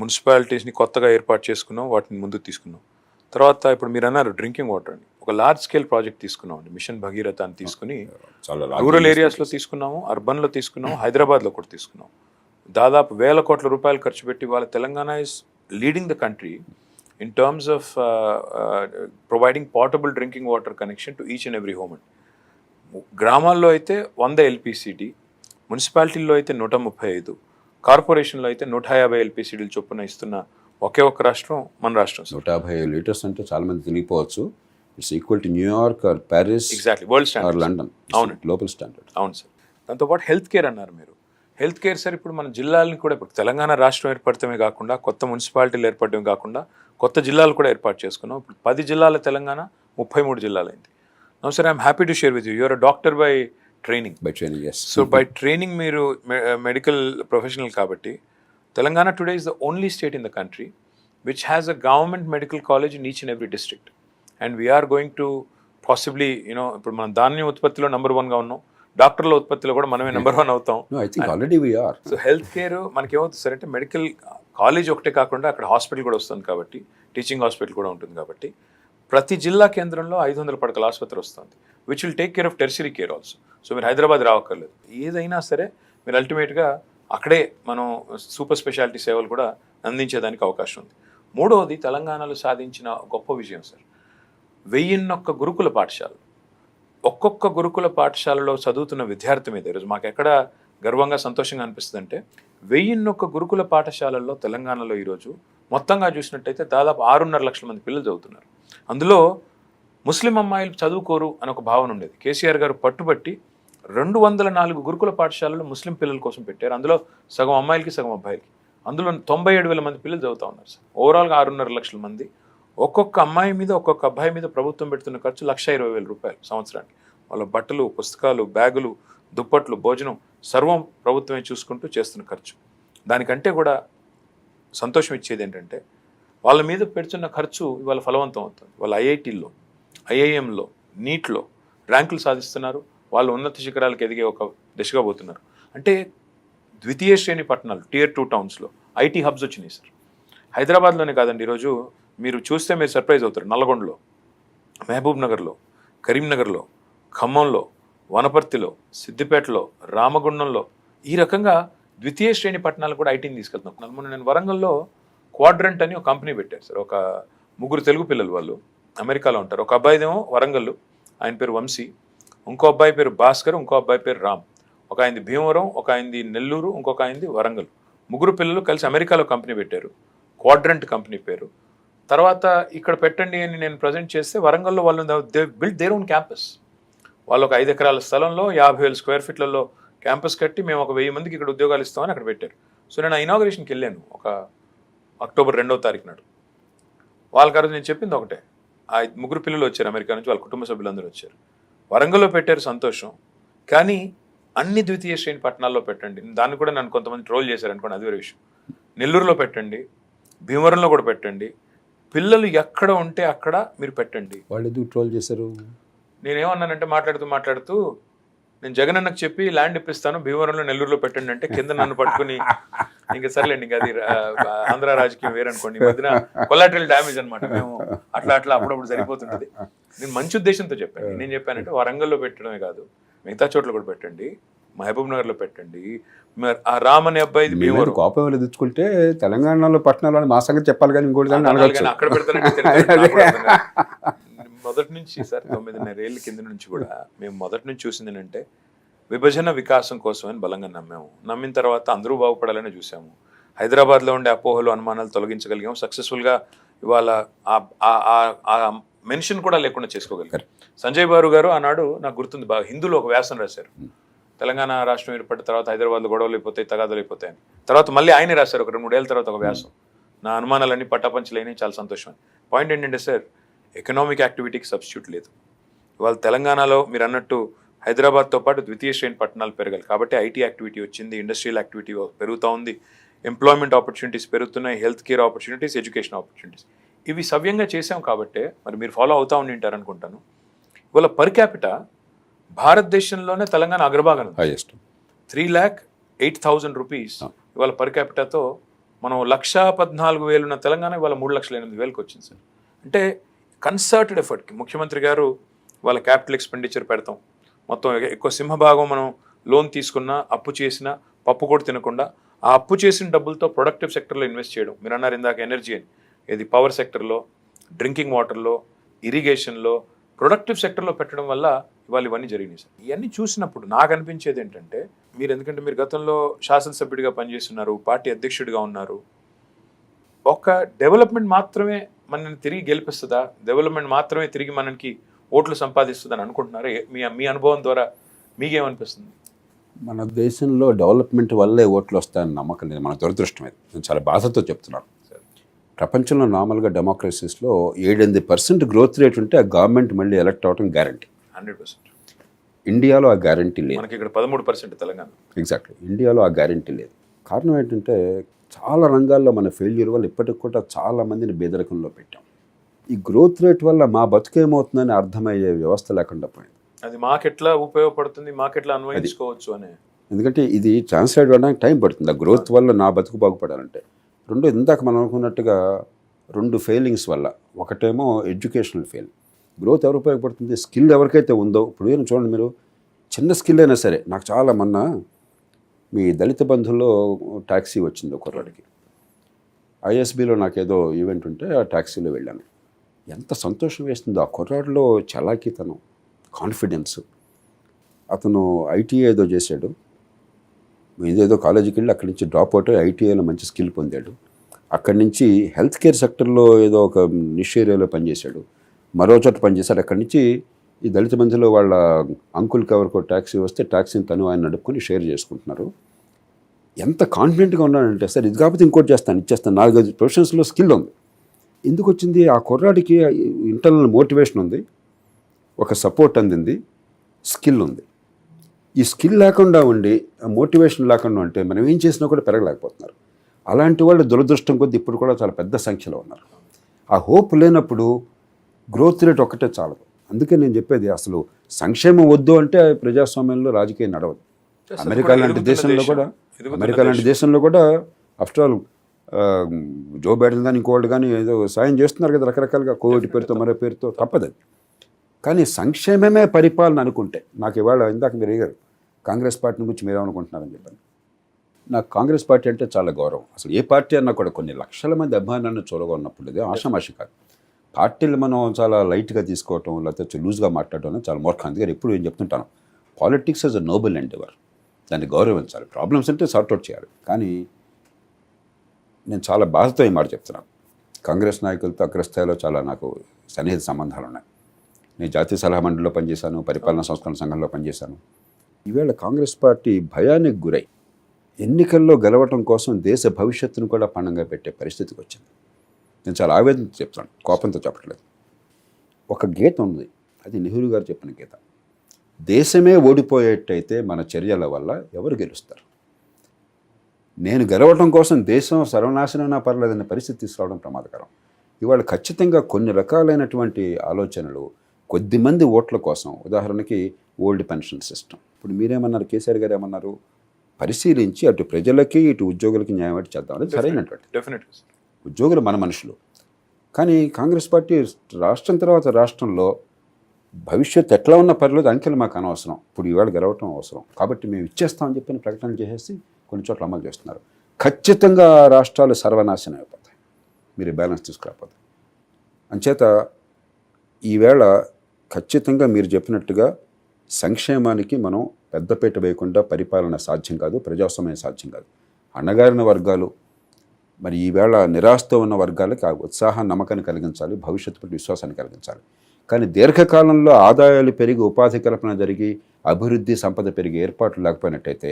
మున్సిపాలిటీస్ని కొత్తగా ఏర్పాటు చేసుకున్నాం, వాటిని ముందుకు తీసుకున్నాం. తర్వాత ఇప్పుడు మీరు అన్నారు డ్రింకింగ్ వాటర్ అని ఒక లార్జ్ స్కేల్ ప్రాజెక్ట్ తీసుకున్నాం అండి. మిషన్ భగీరథ అని తీసుకుని రూరల్ ఏరియాస్లో తీసుకున్నాము, అర్బన్లో తీసుకున్నాము, హైదరాబాద్లో కూడా తీసుకున్నాం. దాదాపు 1,000 కోట్ల రూపాయలు ఖర్చు పెట్టి వాళ్ళ Telangana is leading the country in terms of providing portable drinking water connection to each and every home. గ్రామాల్లో అయితే 100 ఎల్పిసిడి, మున్సిపాలిటీల్లో అయితే 135, కార్పొరేషన్లో అయితే 150 ఎల్పిసిడీలు చొప్పున ఇస్తున్న ఒకే ఒక్క రాష్ట్రం మన రాష్ట్రం. 150 లీటర్స్ అంటే చాలా మంది తెలియపోవచ్చు. It's equal to New York or Paris, exactly world standard, London. అవును, గ్లోబల్ స్టాండర్డ్. అవును సార్. దాంతోపాటు హెల్త్ కేర్ అన్నారు మీరు. హెల్త్ కేర్ సార్ ఇప్పుడు మన జిల్లాలని కూడా ఇప్పుడు తెలంగాణ రాష్ట్రం ఏర్పడటమే కాకుండా కొత్త మున్సిపాలిటీలు ఏర్పడటమే కాకుండా కొత్త జిల్లాలు కూడా ఏర్పాటు చేసుకున్నాం. ఇప్పుడు 10 జిల్లాల తెలంగాణ 33 జిల్లాలైంది. No sir, I'm happy to share with you. You're a doctor by training. yes. So by training మీరు మెడికల్ ప్రొఫెషనల్ కాబట్టి Telangana today is the only state in the country which has a government medical college in each and every district. And we're going to possibly ఇప్పుడు మనం ధాన్యం ఉత్పత్తిలో number 1గా ఉన్నాం, డాక్టర్ల ఉత్పత్తిలో కూడా మనమే నెంబర్ 1 అవుతాం. సో హెల్త్ కేర్ మనకి ఏమవుతుంది సార్ అంటే మెడికల్ కాలేజ్ ఒకటే కాకుండా అక్కడ హాస్పిటల్ కూడా వస్తుంది కాబట్టి, టీచింగ్ హాస్పిటల్ కూడా ఉంటుంది కాబట్టి ప్రతి జిల్లా కేంద్రంలో 500 పడకల ఆసుపత్రి వస్తుంది, which will take care of tertiary care also. So మీరు హైదరాబాద్ రావక్కర్లేదు. ఏదైనా సరే మీరు అల్టిమేట్గా అక్కడే మనం సూపర్ స్పెషాలిటీ సేవలు కూడా అందించేదానికి అవకాశం ఉంది. మూడవది తెలంగాణలో సాధించిన గొప్ప విజయం సార్, 1001 గురుకుల పాఠశాలలు. ఒక్కొక్క గురుకుల పాఠశాలలో చదువుతున్న విద్యార్థి మీద ఈరోజు మాకు ఎక్కడ గర్వంగా సంతోషంగా అనిపిస్తుంది అంటే 1001 గురుకుల పాఠశాలల్లో తెలంగాణలో ఈరోజు మొత్తంగా చూసినట్టయితే దాదాపు 6.5 లక్షల మంది పిల్లలు చదువుతున్నారు. అందులో ముస్లిం అమ్మాయిలు చదువుకోరు అని ఒక భావన ఉండేది. కేసీఆర్ గారు పట్టుబట్టి 204 గురుకుల పాఠశాలలు ముస్లిం పిల్లల కోసం పెట్టారు. అందులో సగం అమ్మాయిలకి సగం అబ్బాయిలకి. అందులో 97,000 మంది పిల్లలు చదువుతూ ఉన్నారు సార్. ఓవరాల్గా 6.5 లక్షల మంది. ఒక్కొక్క అమ్మాయి మీద ఒక్కొక్క అబ్బాయి మీద ప్రభుత్వం పెడుతున్న ఖర్చు 1,20,000 రూపాయలు సంవత్సరానికి. వాళ్ళ బట్టలు, పుస్తకాలు, బ్యాగులు, దుప్పట్లు, భోజనం సర్వం ప్రభుత్వమే చూసుకుంటూ చేస్తున్న ఖర్చు. దానికంటే కూడా సంతోషం ఇచ్చేది ఏంటంటే వాళ్ళ మీద పెడుతున్న ఖర్చు ఇవాళ ఫలవంతం అవుతుంది. వాళ్ళ ఐఐటీల్లో, ఐఐఎంలో, నీట్లో ర్యాంకులు సాధిస్తున్నారు. వాళ్ళు ఉన్నత శిఖరాలకు ఎదిగే ఒక దిశగా పోతున్నారు. అంటే ద్వితీయ శ్రేణి పట్టణాలు, Tier 2 టౌన్స్లో ఐటీ హబ్స్ వచ్చినాయి సార్. హైదరాబాద్లోనే కాదండి, ఈరోజు మీరు చూస్తే మీరు సర్ప్రైజ్ అవుతారు. నల్గొండలో, మహబూబ్ నగర్లో, కరీంనగర్లో, ఖమ్మంలో, వనపర్తిలో, సిద్దిపేటలో, రామగుండంలో ఈ రకంగా ద్వితీయ శ్రేణి పట్టణాలు కూడా ఐటీని తీసుకెళ్తున్నాం. మొన్న నేను వరంగల్లో క్వాడ్రంట్ అని ఒక కంపెనీ పెట్టారు సార్. ఒక 3 తెలుగు పిల్లలు, వాళ్ళు అమెరికాలో ఉంటారు. ఒక అబ్బాయిదేమో వరంగల్, ఆయన పేరు వంశీ, ఇంకో అబ్బాయి పేరు భాస్కర్, ఇంకో అబ్బాయి పేరు రామ్. ఒక ఆయనది భీమవరం, ఒక ఆయనది నెల్లూరు, ఇంకొక ఆయనది వరంగల్. 3 పిల్లలు కలిసి అమెరికాలో కంపెనీ పెట్టారు. క్వాడ్రంట్ కంపెనీ పేరు. తర్వాత ఇక్కడ పెట్టండి అని నేను ప్రజెంట్ చేస్తే వరంగల్లో వాళ్ళు they build their own campus. వాళ్ళు ఒక 5 ఎకరాల స్థలంలో 50,000 స్క్వేర్ ఫీట్లలో క్యాంపస్ కట్టి మేము ఒక 1000 మందికి ఇక్కడ ఉద్యోగాలు ఇస్తామని అక్కడ పెట్టారు. సో నేను ఆ ఇనాగరేషన్కి వెళ్ళాను ఒక అక్టోబర్ 2వ తారీఖు నాడు. వాళ్ళకి రోజు నేను చెప్పింది ఒకటే, ఆ 3 పిల్లలు వచ్చారు అమెరికా నుంచి, వాళ్ళ కుటుంబ సభ్యులందరూ వచ్చారు. వరంగల్లో పెట్టారు, సంతోషం, కానీ అన్ని ద్వితీయ శ్రేణి పట్టణాల్లో పెట్టండి. దాన్ని కూడా నన్ను కొంతమంది ట్రోల్ చేశారు అనుకోండి, అది వేరే విషయం. నెల్లూరులో పెట్టండి, భీమవరంలో కూడా పెట్టండి, పిల్లలు ఎక్కడ ఉంటే అక్కడ మీరు పెట్టండి. వాళ్ళు ఎందుకు ట్రోల్ చేశారు? నేనేమన్నానంటే మాట్లాడుతూ నేను జగన్ అన్నకు చెప్పి ల్యాండ్ ఇప్పిస్తాను, భీమవరంలో నెల్లూరులో పెట్టండి అంటే కింద నన్ను పట్టుకుని ఇంకా సర్లేండి, ఇంకా అది ఆంధ్ర రాజకీయం వేరనుకోండి, ఈ మధ్యన కొలాటరల్ డ్యామేజ్ అనమాట. మేము అట్లా అప్పుడప్పుడు సరిపోతుంటుంది. నేను మంచి ఉద్దేశంతో చెప్పాను. నేను చెప్పానంటే వరంగల్లో పెట్టడమే కాదు, మిగతా చోట్ల కూడా పెట్టండి, మహబూబ్ నగర్లో పెట్టండి. ఆ రామ్ అనే అబ్బాయి భీమవరం. కోపం వెళ్ళి తెచ్చుకుంటే తెలంగాణలో పట్టణాల్లో మా సంగతి చెప్పాలి కానీ ఇంకోటి అక్కడ పెడతానంటే మొదటి నుంచి సార్ 9.5 ఏళ్ళ కింద నుంచి కూడా మేము మొదటి నుంచి చూసింది ఏంటంటే విభజన వికాసం కోసమని బలంగా నమ్మాము. నమ్మిన తర్వాత అందరూ బాగుపడాలని చూసాము. హైదరాబాద్లో ఉండే అపోహలు, అనుమానాలు తొలగించగలిగాము. సక్సెస్ఫుల్గా ఇవాళ ఆ మెన్షన్ కూడా లేకుండా చేసుకోగలిగారు. సంజయ్ బారు గారు ఆనాడు నాకు గుర్తుంది బాగా, హిందూలో ఒక వ్యాసం రాశారు. తెలంగాణ రాష్ట్రం ఏర్పడిన తర్వాత హైదరాబాద్లో గొడవలు అయిపోతాయి, తగాదాలు అయిపోతాయని. తర్వాత మళ్ళీ ఆయనే రాశారు ఒక 2-3 ఏళ్ళ తర్వాత ఒక వ్యాసం. నా అనుమానాలన్నీ పట్టాపంచలేని, చాలా సంతోషం. పాయింట్ ఏంటంటే సార్, ఎకనామిక్ యాక్టివిటీకి సబ్స్టిట్యూట్ లేదు. ఇవాళ తెలంగాణలో మీరు అన్నట్టు హైదరాబాద్తో పాటు ద్వితీయ శ్రేణి పట్టణాలు పెరగాలి. కాబట్టి ఐటీ యాక్టివిటీ వచ్చింది, ఇండస్ట్రియల్ యాక్టివిటీ పెరుగుతూ ఉంది, ఎంప్లాయ్మెంట్ ఆపర్చునిటీస్ పెరుగుతున్నాయి, health care opportunities, education opportunities. ఇవి సవ్యంగా చేసాం కాబట్టే మరి మీరు ఫాలో అవుతూ ఉండింటారు అనుకుంటాను. ఇవాళ పర్ క్యాపిటా భారతదేశంలోనే తెలంగాణ అగ్రభాగం, 3,08,000 రూపీస్ ఇవాళ పర్ క్యాపిటాతో మనం 1,14,000 ఉన్న తెలంగాణ ఇవాళ 3,08,000కి వచ్చింది సార్. అంటే కన్సర్టెడ్ ఎఫర్ట్కి ముఖ్యమంత్రి గారు వాళ్ళ క్యాపిటల్ ఎక్స్పెండిచర్ పెడతాం, మొత్తం ఎక్కువ సింహభాగం మనం లోన్ తీసుకున్నా, అప్పు చేసినా, పప్పు కూడా తినకుండా ఆ అప్పు చేసిన డబ్బులతో ప్రొడక్టివ్ సెక్టర్లో ఇన్వెస్ట్ చేయడం. మీరు అన్నారు ఇందాక ఎనర్జీ అని, ఇది పవర్ సెక్టర్లో, డ్రింకింగ్ వాటర్లో, ఇరిగేషన్లో, ప్రొడక్టివ్ సెక్టర్లో పెట్టడం వల్ల ఇవాళ ఇవన్నీ జరిగినాయి సార్. ఇవన్నీ చూసినప్పుడు నాకు అనిపించేది ఏంటంటే, ఎందుకంటే మీరు గతంలో శాసనసభ్యుడిగా పనిచేస్తున్నారు, పార్టీ అధ్యక్షుడిగా ఉన్నారు, ఒక డెవలప్మెంట్ మాత్రమే మనల్ని తిరిగి గెలిపిస్తుందా, డెవలప్మెంట్ మాత్రమే తిరిగి మనకి ఓట్లు సంపాదిస్తుందని అనుకుంటున్నారు? మీ అనుభవం ద్వారా మీకేమనిపిస్తుంది? మన దేశంలో డెవలప్మెంట్ వల్లే ఓట్లు వస్తాయని నమ్మకం లేదు, మన దురదృష్టం. నేను చాలా బాధతో చెప్తున్నాను. ప్రపంచంలో నార్మల్గా డెమోక్రసీస్లో 7-8% గ్రోత్ రేట్ ఉంటే ఆ గవర్నమెంట్ మళ్ళీ ఎలక్ట్ అవ్వడం గ్యారంటీ. 100%. ఇండియాలో ఆ గ్యారంటీ లేదు. మనకి ఇక్కడ 13% తెలంగాణ. ఎగ్జాక్ట్లీ. ఇండియాలో ఆ గ్యారంటీ లేదు. కారణం ఏంటంటే చాలా రంగాల్లో మన ఫెయిల్యూర్ వల్ల ఇప్పటికి కూడా చాలా మందిని బేదరికంలో పెట్టాం. ఈ గ్రోత్ రేట్ వల్ల మా బతుకేమవుతుందని అర్థమయ్యే వ్యవస్థ లేకుండా పోయింది. అది మాకెట్లా ఉపయోగపడుతుంది, మాకెట్లా అన్వయించుకోవచ్చు అని. ఎందుకంటే ఇది ట్రాన్స్లేట్ అవ్వడానికి టైం పడుతుంది. ఆ గ్రోత్ వల్ల నా బతుకు బాగుపడాలంటే. రెండు, ఇందాక మనం అనుకున్నట్టుగా 2 ఫెయిలింగ్స్ వల్ల. ఒకటేమో ఎడ్యుకేషనల్ ఫెయిల్. గ్రోత్ ఎవరు ఉపయోగపడుతుంది? స్కిల్ ఎవరికైతే ఉందో. ఇప్పుడు ఏమైనా చూడండి, మీరు చిన్న స్కిల్ అయినా సరే. నాకు చాలా మొన్న మీ దళిత బంధువుల్లో ట్యాక్సీ వచ్చింది ఒక కుర్రాడికి. ఐఎస్బీలో నాకేదో ఈవెంట్ ఉంటే ఆ ట్యాక్సీలో వెళ్ళాను. ఎంత సంతోషం వేస్తుందో ఆ కుర్రాడిలో, చలాకీతనం, కాన్ఫిడెన్స్. అతను ఐటీఐ ఏదో చేశాడు, ఇదేదో కాలేజీకి వెళ్ళి అక్కడి నుంచి డ్రాప్ అవుట్ అయ్యి ఐటీఐలో మంచి స్కిల్ పొందాడు. అక్కడి నుంచి హెల్త్ కేర్ సెక్టర్లో ఏదో ఒక నిష్ ఏరియాలో పనిచేశాడు, మరో చోట పనిచేశాడు. అక్కడి నుంచి ఈ దళిత మందిలో వాళ్ళ అంకుల్కి ఎవరికో ట్యాక్సీ వస్తే ట్యాక్సీని తను ఆయన నడుపుకొని షేర్ చేసుకుంటున్నారు. ఎంత కాన్ఫిడెంట్గా ఉన్నాడంటే, సార్ ఇది కాకపోతే ఇంకోటి చేస్తాను, ఇచ్చేస్తాను. 4-5 ప్రొఫెషన్స్లో స్కిల్ ఉంది. ఎందుకు వచ్చింది? ఆ కుర్రాడికి ఇంటర్నల్ మోటివేషన్ ఉంది, ఒక సపోర్ట్ అందింది, స్కిల్ ఉంది. ఈ స్కిల్ లేకుండా ఉండి, మోటివేషన్ లేకుండా ఉంటే మనం ఏం చేసినా కూడా పెరగలేకపోతున్నారు. అలాంటి వాళ్ళు దురదృష్టం కొద్దీ ఇప్పుడు కూడా చాలా పెద్ద సంఖ్యలో ఉన్నారు. ఆ హోప్ లేనప్పుడు గ్రోత్ రేట్ ఒక్కటే చాలదు. అందుకే నేను చెప్పేది, అసలు సంక్షేమం వద్దు అంటే ప్రజాస్వామ్యంలో రాజకీయం నడవదు. అమెరికా లాంటి దేశంలో కూడా ఆఫ్టర్ ఆల్ జో బైడెన్ కానీ ఇంకోళ్ళు కానీ ఏదో సాయం చేస్తున్నారు కదా రకరకాలుగా కోవిడ్ పేరుతో మరో పేరుతో, తప్పదు. కానీ సంక్షేమమే పరిపాలన అనుకుంటే, నాకు ఇవాళ ఇందాక మీరు అడిగారు కాంగ్రెస్ పార్టీ గురించి మీరేమనుకుంటున్నారని చెప్పాను. నాకు కాంగ్రెస్ పార్టీ అంటే చాలా గౌరవం. అసలు ఏ పార్టీ అన్నా కూడా కొన్ని లక్షల మంది అభిమానాన్ని చూరగా ఉన్నప్పుడు ఇది ఆషామాషి కాదు. పార్టీలు మనం చాలా లైట్గా తీసుకోవటం లేకపోతే లూజ్గా మాట్లాడటం చాలా మూర్ఖం. అందుకని ఎప్పుడు ఏం చెప్తుంటాను, politics is a Nobel endeavour, దాన్ని గౌరవించాలి, ప్రాబ్లమ్స్ అంటే సార్ట్అవుట్ చేయాలి. కానీ నేను చాలా బాధతో ఈ మాట చెప్తున్నాను, కాంగ్రెస్ నాయకులతో అగ్రస్థాయిలో చాలా నాకు సన్నిహిత సంబంధాలు ఉన్నాయి. నేను జాతీయ సలహా మండలిలో పనిచేశాను, పరిపాలనా సంస్కరణ సంఘంలో పనిచేశాను. ఈవేళ కాంగ్రెస్ పార్టీ భయానికి గురై ఎన్నికల్లో గెలవటం కోసం దేశ భవిష్యత్తును కూడా పణంగా పెట్టే పరిస్థితికి వచ్చింది. నేను చాలా ఆవేదన చెప్తాను, కోపంతో చెప్పట్లేదు. ఒక గీత ఉంది, అది నెహ్రూ గారు చెప్పిన గీత. దేశమే ఓడిపోయేటైతే మన చర్యల వల్ల ఎవరు గెలుస్తారు? నేను గెలవటం కోసం దేశం సర్వనాశనమైనా పర్లేదనే పరిస్థితి తీసుకురావడం ప్రమాదకరం. ఇవాళ ఖచ్చితంగా కొన్ని రకాలైనటువంటి ఆలోచనలు కొద్దిమంది ఓట్ల కోసం, ఉదాహరణకి ఓల్డ్ పెన్షన్ సిస్టమ్. ఇప్పుడు మీరేమన్నారు, కేసీఆర్ గారు ఏమన్నారు, పరిశీలించి అటు ప్రజలకి ఇటు ఉద్యోగులకి న్యాయం చేద్దాం అనేది సరైనటువంటి. డెఫినెట్లీ ఉద్యోగులు మన మనుషులు. కానీ కాంగ్రెస్ పార్టీ రాష్ట్రం తర్వాత రాష్ట్రంలో భవిష్యత్తు ఎట్లా ఉన్న పర్లేదు, అంకెలు మాకు అనవసరం, ఇప్పుడు ఇవాళ గెలవటం అవసరం కాబట్టి మేము ఇచ్చేస్తామని చెప్పిన ప్రకటనలు చేసేసి కొన్ని చోట్ల అమలు చేస్తున్నారు. ఖచ్చితంగా రాష్ట్రాలు సర్వనాశనం అయిపోతాయి మీరు బ్యాలెన్స్ తీసుకురాకపోతే. అంచేత ఈవేళ ఖచ్చితంగా మీరు చెప్పినట్టుగా సంక్షేమానికి మనం పెద్దపీట వేయకుండా పరిపాలన సాధ్యం కాదు, ప్రజాస్వామ్యం సాధ్యం కాదు. అణగారిన వర్గాలు, మరి ఈవేళ నిరాశతో ఉన్న వర్గాలకి ఆ ఉత్సాహం నమ్మకాన్ని కలిగించాలి, భవిష్యత్తు పట్ల విశ్వాసాన్ని కలిగించాలి. కానీ దీర్ఘకాలంలో ఆదాయాలు పెరిగి ఉపాధి కల్పన జరిగి అభివృద్ధి సంపద పెరిగి ఏర్పాట్లు లేకపోయినట్టయితే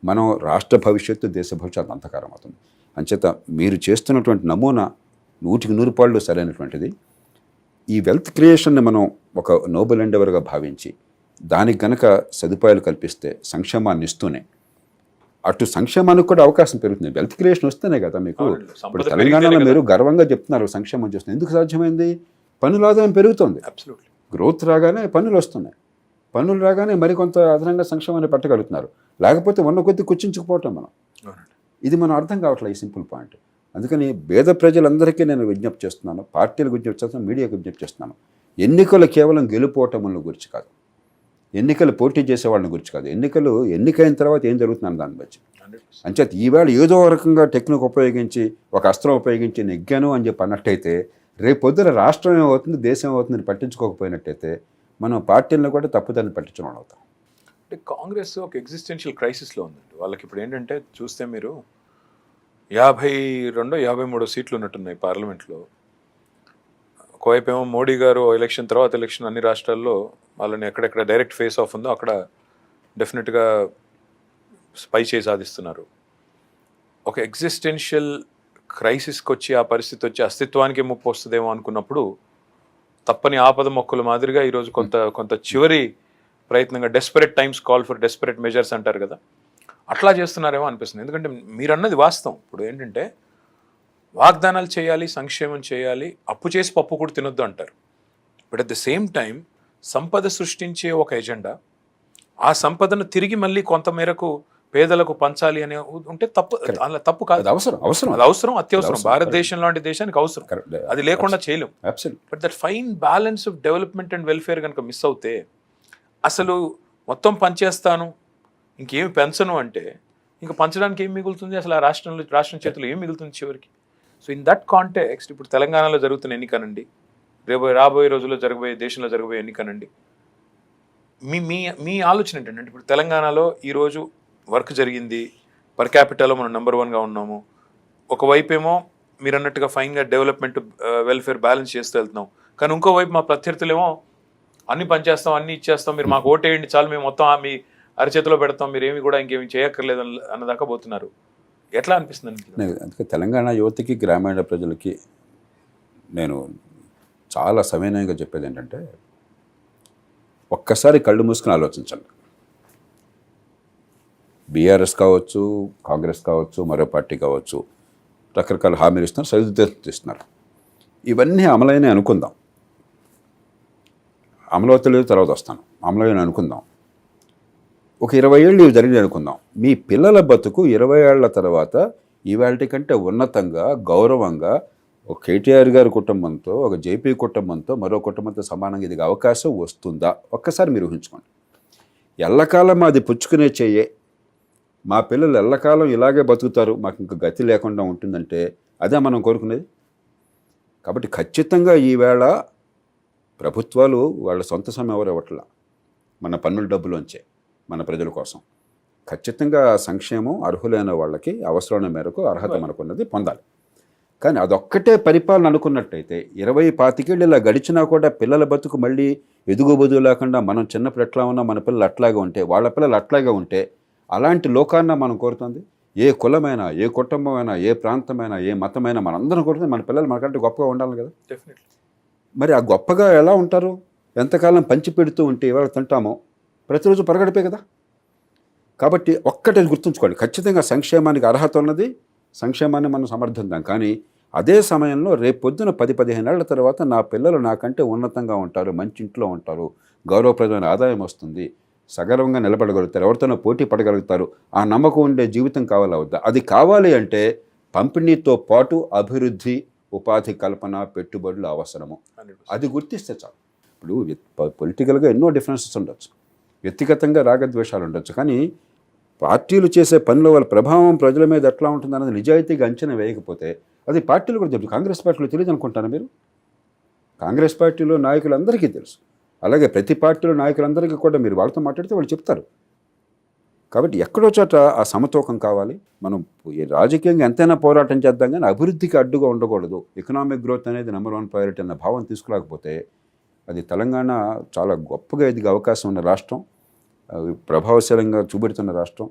మనం రాష్ట్ర భవిష్యత్తు దేశ భవిష్యత్తు అంతకారం అవుతుంది. అంచేత మీరు చేస్తున్నటువంటి నమూనా 100% సరైనటువంటిది. ఈ వెల్త్ క్రియేషన్ని మనం ఒక నోబెల్ ఎండెవర్గా భావించి దానికి గనక సదుపాయాలు కల్పిస్తే, సంక్షేమాన్ని ఇస్తూనే అటు సంక్షేమానికి కూడా అవకాశం పెరుగుతుంది. వెల్త్ క్రియేషన్ వస్తేనే కదా మీకు. ఇప్పుడు తెలంగాణలో మీరు గర్వంగా చెప్తున్నారు సంక్షేమం చేస్తుంది. ఎందుకు సాధ్యమైంది? పన్నుల ఆదాయం పెరుగుతుంది, గ్రోత్ రాగానే పన్నులు వస్తున్నాయి, పన్నులు రాగానే మరికొంత అదనంగా సంక్షేమాన్ని పెట్టగలుగుతున్నారు. లేకపోతే ఉన్న కొద్ది కుచించుకుపోవటం మనం. ఇది మనం అర్థం కావట్లేదు, ఈ సింపుల్ పాయింట్. అందుకని పేద ప్రజలందరికీ నేను విజ్ఞప్తి చేస్తున్నాను, పార్టీలకు విజ్ఞప్తి చేస్తున్నాను, మీడియాకు విజ్ఞప్తి చేస్తున్నాను. ఎన్నికలు కేవలం గెలుపోవటముల గురించి కాదు, ఎన్నికలు పోటీ చేసే వాళ్ళని గురించి కాదు, ఎన్నికైన తర్వాత ఏం జరుగుతుందని దాన్ని బట్టి. అంచేత ఈవేళ ఏదో రకంగా టెక్నిక్ ఉపయోగించి ఒక అస్త్రం ఉపయోగించి నెగ్గాను అని చెప్పి అన్నట్టయితే రేపు పొద్దున రాష్ట్రం ఏమవుతుంది, దేశం ఏమవుతుందని పట్టించుకోకపోయినట్టయితే మనం పార్టీలను కూడా తప్పుదాన్ని పట్టించడం అవుతాం. అంటే కాంగ్రెస్ ఒక ఎగ్జిస్టెన్షియల్ క్రైసిస్లో ఉందండి. వాళ్ళకి ఇప్పుడు ఏంటంటే చూస్తే మీరు 52-53 సీట్లు ఉన్నట్టున్నాయి పార్లమెంట్లో. ఒకవైపు ఏమో మోడీ గారు ఎలక్షన్ తర్వాత ఎలక్షన్ అన్ని రాష్ట్రాల్లో వాళ్ళని ఎక్కడెక్కడ డైరెక్ట్ ఫేస్ ఆఫ్ ఉందో అక్కడ డెఫినెట్గా స్పై చేసి సాధిస్తున్నారు. ఒక ఎగ్జిస్టెన్షియల్ క్రైసిస్కి వచ్చి ఆ పరిస్థితి వచ్చి అస్తిత్వానికి ముప్పు వస్తుందేమో అనుకున్నప్పుడు తప్పని ఆపద మొక్కల మాదిరిగా ఈరోజు కొంత చివరి ప్రయత్నంగా desperate times call for desperate measures అంటారు కదా, అట్లా చేస్తున్నారేమో అనిపిస్తుంది. ఎందుకంటే మీరు అన్నది వాస్తవం. ఇప్పుడు ఏంటంటే వాగ్దానాలు చేయాలి, సంక్షేమం చేయాలి, అప్పు చేసి పప్పు కూడా తినొద్దు అంటారు. But at the same time సంపద సృష్టించే ఒక ఎజెండా, ఆ సంపదను తిరిగి మళ్ళీ కొంత మేరకు పేదలకు పంచాలి అనే ఉంటే తప్పు, అలా తప్పు కాదు, అది అవసరం, అత్యవసరం. భారతదేశం లాంటి దేశానికి అవసరం, అది లేకుండా చేయలేం. But that fine balance of development and welfare కనుక మిస్ అవుతే, అసలు మొత్తం పంచేస్తాను ఇంకేమి పెంచను అంటే ఇంకా పంచడానికి ఏం మిగులుతుంది అసలు? ఆ రాష్ట్రం చేతిలో ఏం మిగులుతుంది చివరికి? సో ఇన్ దట్ కాంటెక్స్ట్ ఇప్పుడు తెలంగాణలో జరుగుతున్న ఎన్నికనండి, రాబోయే రోజుల్లో దేశంలో జరగబోయే ఎన్నికనండి, మీ ఆలోచన ఏంటంటే ఇప్పుడు తెలంగాణలో ఈరోజు వర్క్ జరిగింది, పర్ క్యాపిటల్లో మనం నెంబర్ 1గా ఉన్నాము. ఒకవైపు ఏమో మీరు అన్నట్టుగా ఫైన్గా డెవలప్మెంట్ వెల్ఫేర్ బ్యాలెన్స్ చేస్తూ వెళ్తున్నాం. కానీ ఇంకోవైపు మా ప్రత్యర్థులేమో అన్ని పనిచేస్తాం, అన్ని ఇచ్చేస్తాం, మీరు మాకు ఓటేయండి చాలు, మేము మొత్తం మీ అరచేతిలో పెడతాం, మీరు ఏమి కూడా ఇంకేమి చేయక్కర్లేదు అన్నదాకా పోతున్నారు. ఎట్లా అనిపిస్తుంది? అందుకే తెలంగాణ యువతకి గ్రామీణ ప్రజలకి నేను చాలా సవినయంగా చెప్పేది ఏంటంటే, ఒక్కసారి కళ్ళు మూసుకుని ఆలోచించండి. బీఆర్ఎస్ కావచ్చు, కాంగ్రెస్ కావచ్చు, మరో పార్టీ కావచ్చు, రకరకాల హామీలు ఇస్తున్నారు, సరిదిద్దుతున్నారు. ఇవన్నీ అమలైన అనుకుందాం, అమలవుతలేదు తర్వాత వస్తాను, అమలైన అనుకుందాం. ఒక 20 ఏళ్ళు ఇవి జరిగింది అనుకుందాం. మీ పిల్లల బతుకు 20 ఏళ్ల తర్వాత ఈవేళ కంటే ఉన్నతంగా గౌరవంగా ఒక కేటీఆర్ గారి కుటుంబంతో ఒక జేపీ కుటుంబంతో మరో కుటుంబంతో సమానంగా ఇది అవకాశం వస్తుందా ఒక్కసారి మీరు ఊహించుకోండి. ఎల్లకాలం అది పుచ్చుకునే చెయ్యే, మా పిల్లలు ఎల్లకాలం ఇలాగే బతుకుతారు, మాకు ఇంకా గతి లేకుండా ఉంటుందంటే అదే మనం కోరుకునేది. కాబట్టి ఖచ్చితంగా ఈవేళ ప్రభుత్వాలు వాళ్ళ సొంత సమయం ఎవరు ఇవ్వట్లా, మన పన్నుల డబ్బులోంచే మన ప్రజల కోసం. ఖచ్చితంగా సంక్షేమం అర్హులైన వాళ్ళకి అవసరమైన మేరకు అర్హత మనకున్నది పొందాలి. కానీ అదొక్కటే పరిపాలన అనుకున్నట్టయితే 20-25 ఇలా గడిచినా కూడా పిల్లల బతుకు మళ్ళీ ఎదుగుబొదుగు లేకుండా మనం చిన్నప్పుడు ఎట్లా ఉన్నా మన పిల్లలు అట్లాగే ఉంటే, వాళ్ళ పిల్లలు అట్లాగే ఉంటే అలాంటి లోకాన్న మనం కోరుతుంది. ఏ కులమైనా, ఏ కుటుంబమైనా, ఏ ప్రాంతమైనా, ఏ మతమైనా మనందరం కోరుతుంది మన పిల్లలు మనకంటే గొప్పగా ఉండాలి కదా. డెఫినెట్లీ. మరి ఆ గొప్పగా ఎలా ఉంటారు? ఎంతకాలం పంచి పెడుతూ ఉంటే ఇవాళ తింటామో ప్రతిరోజు పరగడిపే కదా. కాబట్టి ఒక్కటే గుర్తుంచుకోండి, ఖచ్చితంగా సంక్షేమానికి అర్హత ఉన్నది, సంక్షేమాన్ని మనం సమర్థిద్దాం. కానీ అదే సమయంలో రేపు పొద్దున 10-15 ఏళ్ల తర్వాత నా పిల్లలు నాకంటే ఉన్నతంగా ఉంటారు, మంచి ఇంట్లో ఉంటారు, గౌరవప్రదమైన ఆదాయం వస్తుంది, సగర్వంగా నిలబడగలుగుతారు, ఎవరితోనో పోటీ పడగలుగుతారు, ఆ నమ్మకం ఉండే జీవితం కావాలా వద్దా? అది కావాలి అంటే పంపిణీతో పాటు అభివృద్ధి, ఉపాధి కల్పన, పెట్టుబడులు అవసరము. అది గుర్తిస్తే చాలు. ఇప్పుడు పొలిటికల్గా ఎన్నో డిఫరెన్సెస్ ఉండొచ్చు, వ్యక్తిగతంగా రాగద్వేషాలు ఉండొచ్చు, కానీ పార్టీలు చేసే పనిలో వాళ్ళ ప్రభావం ప్రజల మీద ఎట్లా ఉంటుందన్నది నిజాయితీగా అంచనా వేయకపోతే అది పార్టీలు కూడా తెలుసు. కాంగ్రెస్ పార్టీలో తెలియదు అనుకుంటాను మీరు? కాంగ్రెస్ పార్టీలో నాయకులందరికీ తెలుసు. అలాగే ప్రతి పార్టీలో నాయకులందరికీ కూడా మీరు వాళ్ళతో మాట్లాడితే వాళ్ళు చెప్తారు. కాబట్టి ఎక్కడో చోట ఆ సమతూకం కావాలి. మనం రాజకీయంగా ఎంతైనా పోరాటం చేద్దాం, కానీ అభివృద్ధికి అడ్డుగా ఉండకూడదు. ఎకనామిక్ గ్రోత్ అనేది నెంబర్ 1 ప్రయారిటీ అన్న భావం తీసుకురాకపోతే అది తెలంగాణ చాలా గొప్పగా ఎదిగే అవకాశం ఉన్న రాష్ట్రం, ప్రభావశీలంగా చూపెడుతున్న రాష్ట్రం.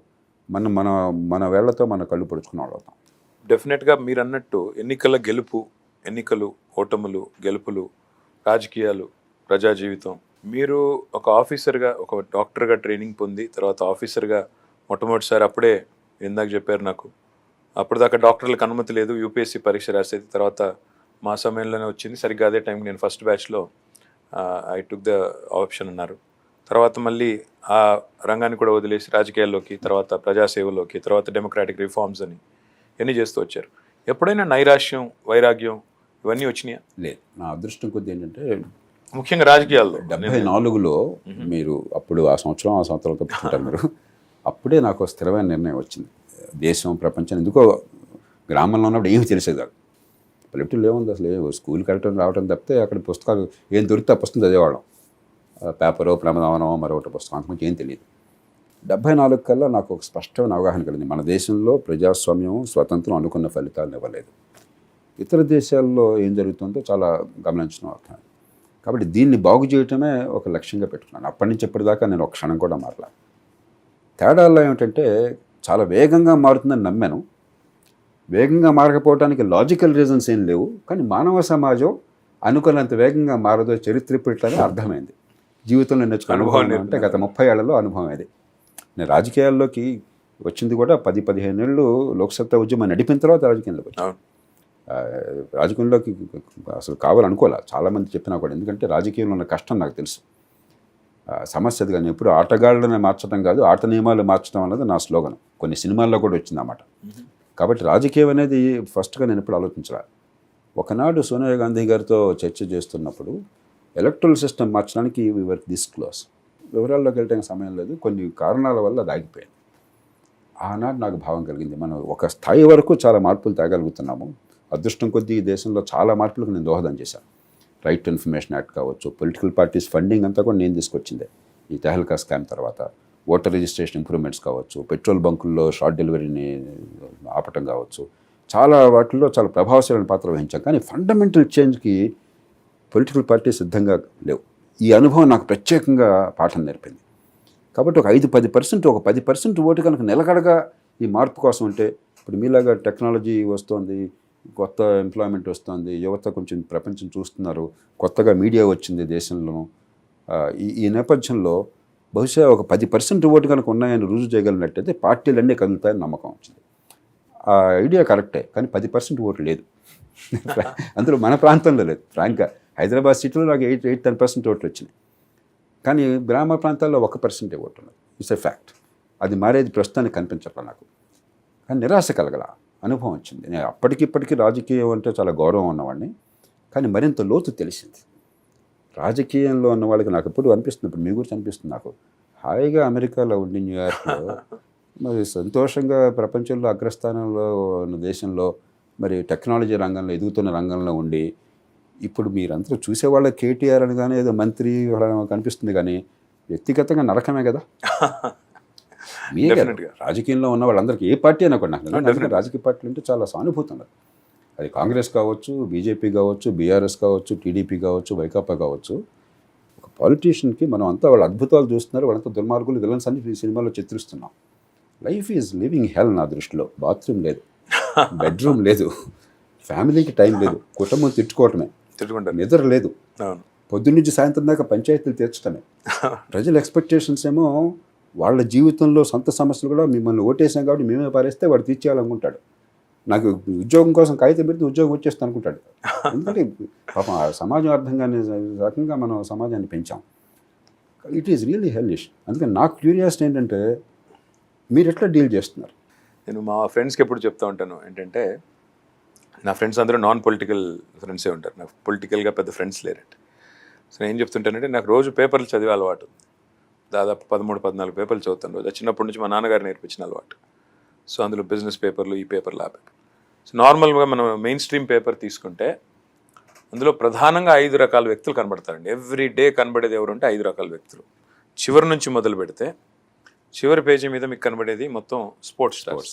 మనం మన మన వేళ్లతో మన కళ్ళు పొడుచుకున్న వాళ్ళు అవుతాం. డెఫినెట్గా మీరు అన్నట్టు ఎన్నికల గెలుపు, ఎన్నికలు, ఓటములు, గెలుపులు, రాజకీయాలు, ప్రజా జీవితం. మీరు ఒక ఆఫీసర్గా, ఒక డాక్టర్గా ట్రైనింగ్ పొంది తర్వాత ఆఫీసర్గా మొట్టమొదటిసారి అప్పుడే ఇందాక చెప్పారు నాకు, అప్పటిదాకా డాక్టర్లకు అనుమతి లేదు, యూపీఎస్సీ పరీక్ష రాసేది. తర్వాత మా సమయంలోనే వచ్చింది. సరిగ్గా అదే టైంకి నేను ఫస్ట్ బ్యాచ్లో ఐ టుక్ ద ఆప్షన్ అన్నారు. తర్వాత మళ్ళీ ఆ రంగాన్ని కూడా వదిలేసి రాజకీయాల్లోకి, తర్వాత ప్రజాసేవలోకి, తర్వాత డెమోక్రాటిక్ రిఫార్మ్స్ అని ఎన్ని చేస్తూ వచ్చారు. ఎప్పుడైనా నైరాశ్యం, వైరాగ్యం ఇవన్నీ వచ్చినాయా? లేదు. నా అదృష్టం కొద్ది ఏంటంటే ముఖ్యంగా రాజకీయాల్లో 74లో మీరు అప్పుడు ఆ సంవత్సరాలతో పుట్టారు మీరు. అప్పుడే నాకు స్థిరమైన నిర్ణయం వచ్చింది. దేశం, ప్రపంచం ఎందుకో గ్రామంలో ఉన్నప్పుడు ఏమీ తెలిసేది కాదు. పల్లెటూళ్ళు ఏముంది అసలు, స్కూల్కి వెళ్ళటం రావడం తప్పితే అక్కడ పుస్తకాలు ఏం దొరికితే ఆ పుస్తకం చదివేవాళ్ళం. పేపరో, ప్రమాదమనో, మరొకటి పుస్తకం, అంతకుమించి ఏం తెలియదు. 74 కల్లా నాకు ఒక స్పష్టమైన అవగాహన కలిగింది. మన దేశంలో ప్రజాస్వామ్యం, స్వతంత్రం అనుకున్న ఫలితాలను ఇవ్వలేదు. ఇతర దేశాల్లో ఏం జరుగుతుందో చాలా గమనించిన అర్థం. కాబట్టి దీన్ని బాగు చేయటమే ఒక లక్ష్యంగా పెట్టుకున్నాను. అప్పటి నుంచి ఇప్పటిదాకా నేను ఒక క్షణం కూడా మారలా. తేడాల్లో ఏమిటంటే చాలా వేగంగా మారుతుందని నమ్మాను. వేగంగా మారకపోవడానికి లాజికల్ రీజన్స్ ఏం లేవు, కానీ మానవ సమాజం అనుకున్నంత వేగంగా మారదో చరిత్ర ఇప్పట్లనే అర్థమైంది. జీవితంలో నేర్చుకున్న అనుభవం అంటే గత 30 ఏళ్లలో అనుభవం అది. నేను రాజకీయాల్లోకి వచ్చింది కూడా 10-15 ఏళ్ళు లోక్సత్తా ఉద్యమం నడిపిన తర్వాత రాజకీయంలోకి వచ్చాను. రాజకీయంలోకి అసలు కావాలనుకోలే, చాలామంది చెప్పినా కూడా. ఎందుకంటే రాజకీయంలో ఉన్న కష్టం నాకు తెలుసు. సమస్య అది. కానీ ఎప్పుడు ఆటగాళ్ళని మార్చడం కాదు, ఆట నియమాలు మార్చడం అన్నది నా స్లోగన్. కొన్ని సినిమాల్లో కూడా వచ్చింది అన్నమాట. కాబట్టి రాజకీయం అనేది ఫస్ట్గా నేను ఎప్పుడు ఆలోచించాలి. ఒకనాడు సోనియా గాంధీ గారితో చర్చ చేస్తున్నప్పుడు ఎలక్ట్రల్ సిస్టమ్ మార్చడానికి వీ వర్ దిస్ క్లోజ్. వివరాల్లోకి వెళ్ళడానికి సమయం లేదు, కొన్ని కారణాల వల్ల అది ఆగిపోయింది. ఆనాడు నాకు భావం కలిగింది, మనం ఒక స్థాయి వరకు చాలా మార్పులు తేగలుగుతున్నాము. అదృష్టం కొద్దీ ఈ దేశంలో చాలా మార్పులకు నేను దోహదం చేశాను. రైట్ టు ఇన్ఫర్మేషన్ యాక్ట్ కావచ్చు, పొలిటికల్ పార్టీస్ ఫండింగ్ అంతా కూడా నేను తీసుకొచ్చిందే ఈ తెహల్కా స్కామ్ తర్వాత. ఓటర్ రిజిస్ట్రేషన్ ఇంప్రూవ్మెంట్స్ కావచ్చు, పెట్రోల్ బంకుల్లో షార్ట్ డెలివరీని ఆపటం కావచ్చు, చాలా వాటిల్లో చాలా ప్రభావశీలమైన పాత్ర వహించాం. కానీ ఫండమెంటల్ చేంజ్కి పొలిటికల్ పార్టీ సిద్ధంగా లేవు. ఈ అనుభవం నాకు ప్రత్యేకంగా పాఠం నేర్పింది. కాబట్టి ఒక 5-10%, ఒక 10% ఓటు కనుక నిలకడగా ఈ మార్పు కోసం ఉంటే, ఇప్పుడు మీలాగా టెక్నాలజీ వస్తుంది, కొత్త ఎంప్లాయ్మెంట్ వస్తుంది, యువత కొంచెం ప్రపంచం చూస్తున్నారు, కొత్తగా మీడియా వచ్చింది దేశంలో. ఈ నేపథ్యంలో బహుశా ఒక 10% ఓటు కనుక ఉన్నాయని రుజువు చేయగలిగినట్టయితే పార్టీలన్నీ కదులుతాయని నమ్మకం వచ్చింది. ఆ ఐడియా కరెక్టే, కానీ 10% ఓటు లేదు. అందులో మన ప్రాంతంలో లేదు. ఫ్రాంక్గా హైదరాబాద్ సిటీలో నాకు 8-10% ఓట్లు వచ్చినాయి, కానీ గ్రామ ప్రాంతాల్లో 1% ఓటు ఉన్నది. It's a fact. అది మారేది ప్రస్తుతానికి కనిపించట్లా నాకు. కానీ నిరాశ కలగల. అనుభవం వచ్చింది. నేను అప్పటికిప్పటికీ రాజకీయం అంటే చాలా గౌరవం ఉన్నవాడిని, కానీ మరింత లోతు తెలిసింది. రాజకీయంలో ఉన్న వాళ్ళకి నాకు ఎప్పుడు అనిపిస్తుంది, ఇప్పుడు మీ గురించి అనిపిస్తుంది నాకు, హాయిగా అమెరికాలో ఉండి న్యూయార్క్లో మరి సంతోషంగా ప్రపంచంలో అగ్రస్థానంలో ఉన్న దేశంలో మరి టెక్నాలజీ రంగంలో ఎదుగుతున్న రంగంలో ఉండి, ఇప్పుడు మీరందరూ చూసేవాళ్ళ కేటీఆర్ అని కానీ ఏదో మంత్రి కనిపిస్తుంది, కానీ వ్యక్తిగతంగా నరకమే కదా. మీరే కదా రాజకీయంలో ఉన్న వాళ్ళందరికీ ఏ పార్టీ అయినా కూడా నాకు రాజకీయ పార్టీలు అంటే చాలా సానుభూతి ఉన్నది. అది కాంగ్రెస్ కావచ్చు, బీజేపీ కావచ్చు, బీఆర్ఎస్ కావచ్చు, టీడీపీ కావచ్చు, వైకాపా కావచ్చు. ఒక పాలిటీషియన్కి మనం అంతా వాళ్ళ అద్భుతాలు చూస్తున్నారు, వాళ్ళంతా దుర్మార్గులు విలన్స్ అని ఈ సినిమాలో చిత్రిస్తున్నాం. లైఫ్ ఈజ్ లివింగ్ హెల్ నా దృష్టిలో. బాత్రూమ్ లేదు, బెడ్రూమ్ లేదు, ఫ్యామిలీకి టైం లేదు, కుటుంబం తిట్టుకోవటమే, నిద్ర లేదు, పొద్దున్నుంచి సాయంత్రం దాకా పంచాయతీలు తీర్చడమే. ప్రజల ఎక్స్పెక్టేషన్స్ ఏమో వాళ్ళ జీవితంలో సొంత సమస్యలు కూడా మిమ్మల్ని ఓటేసాం కాబట్టి మేమే పారేస్తే వాడు తీర్చేయాలనుకుంటాడు. నాకు ఉద్యోగం కోసం కాగితం పెడితే ఉద్యోగం వచ్చేస్తా అనుకుంటాడు. ఎందుకంటే పాపం సమాజం అర్థం కాని రకంగా మనం సమాజాన్ని పెంచాం. It is really hellish. అందుకని నాకు క్యూరియాసిటీ ఏంటంటే మీరు ఎట్లా డీల్ చేస్తున్నారు? నేను మా ఫ్రెండ్స్కి ఎప్పుడు చెప్తా ఉంటాను ఏంటంటే, నా ఫ్రెండ్స్ అందరూ నాన్ పొలిటికల్ ఫ్రెండ్సే ఉంటారు, నాకు పొలిటికల్గా పెద్ద ఫ్రెండ్స్ లేరంటే. సో నేను ఏం చెప్తుంటానంటే, నాకు రోజు పేపర్లు చదివే అలవాటు, దాదాపు 13-14 పేపర్లు చదువుతాను రోజు. చిన్నప్పటి నుంచి మా నాన్నగారు నేర్పించిన అలవాటు. సో అందులో బిజినెస్ పేపర్లు, ఈ పేపర్లు, ఆ పేపర్. సో నార్మల్గా మనం మెయిన్ స్ట్రీమ్ పేపర్ తీసుకుంటే అందులో ప్రధానంగా 5 రకాల వ్యక్తులు కనబడతారండి. ఎవ్రీ డే కనబడేది ఎవరు అంటే 5 రకాల వ్యక్తులు. చివరి నుంచి మొదలు పెడితే చివరి పేజీ మీద మీకు కనబడేది మొత్తం స్పోర్ట్స్ స్టార్స్.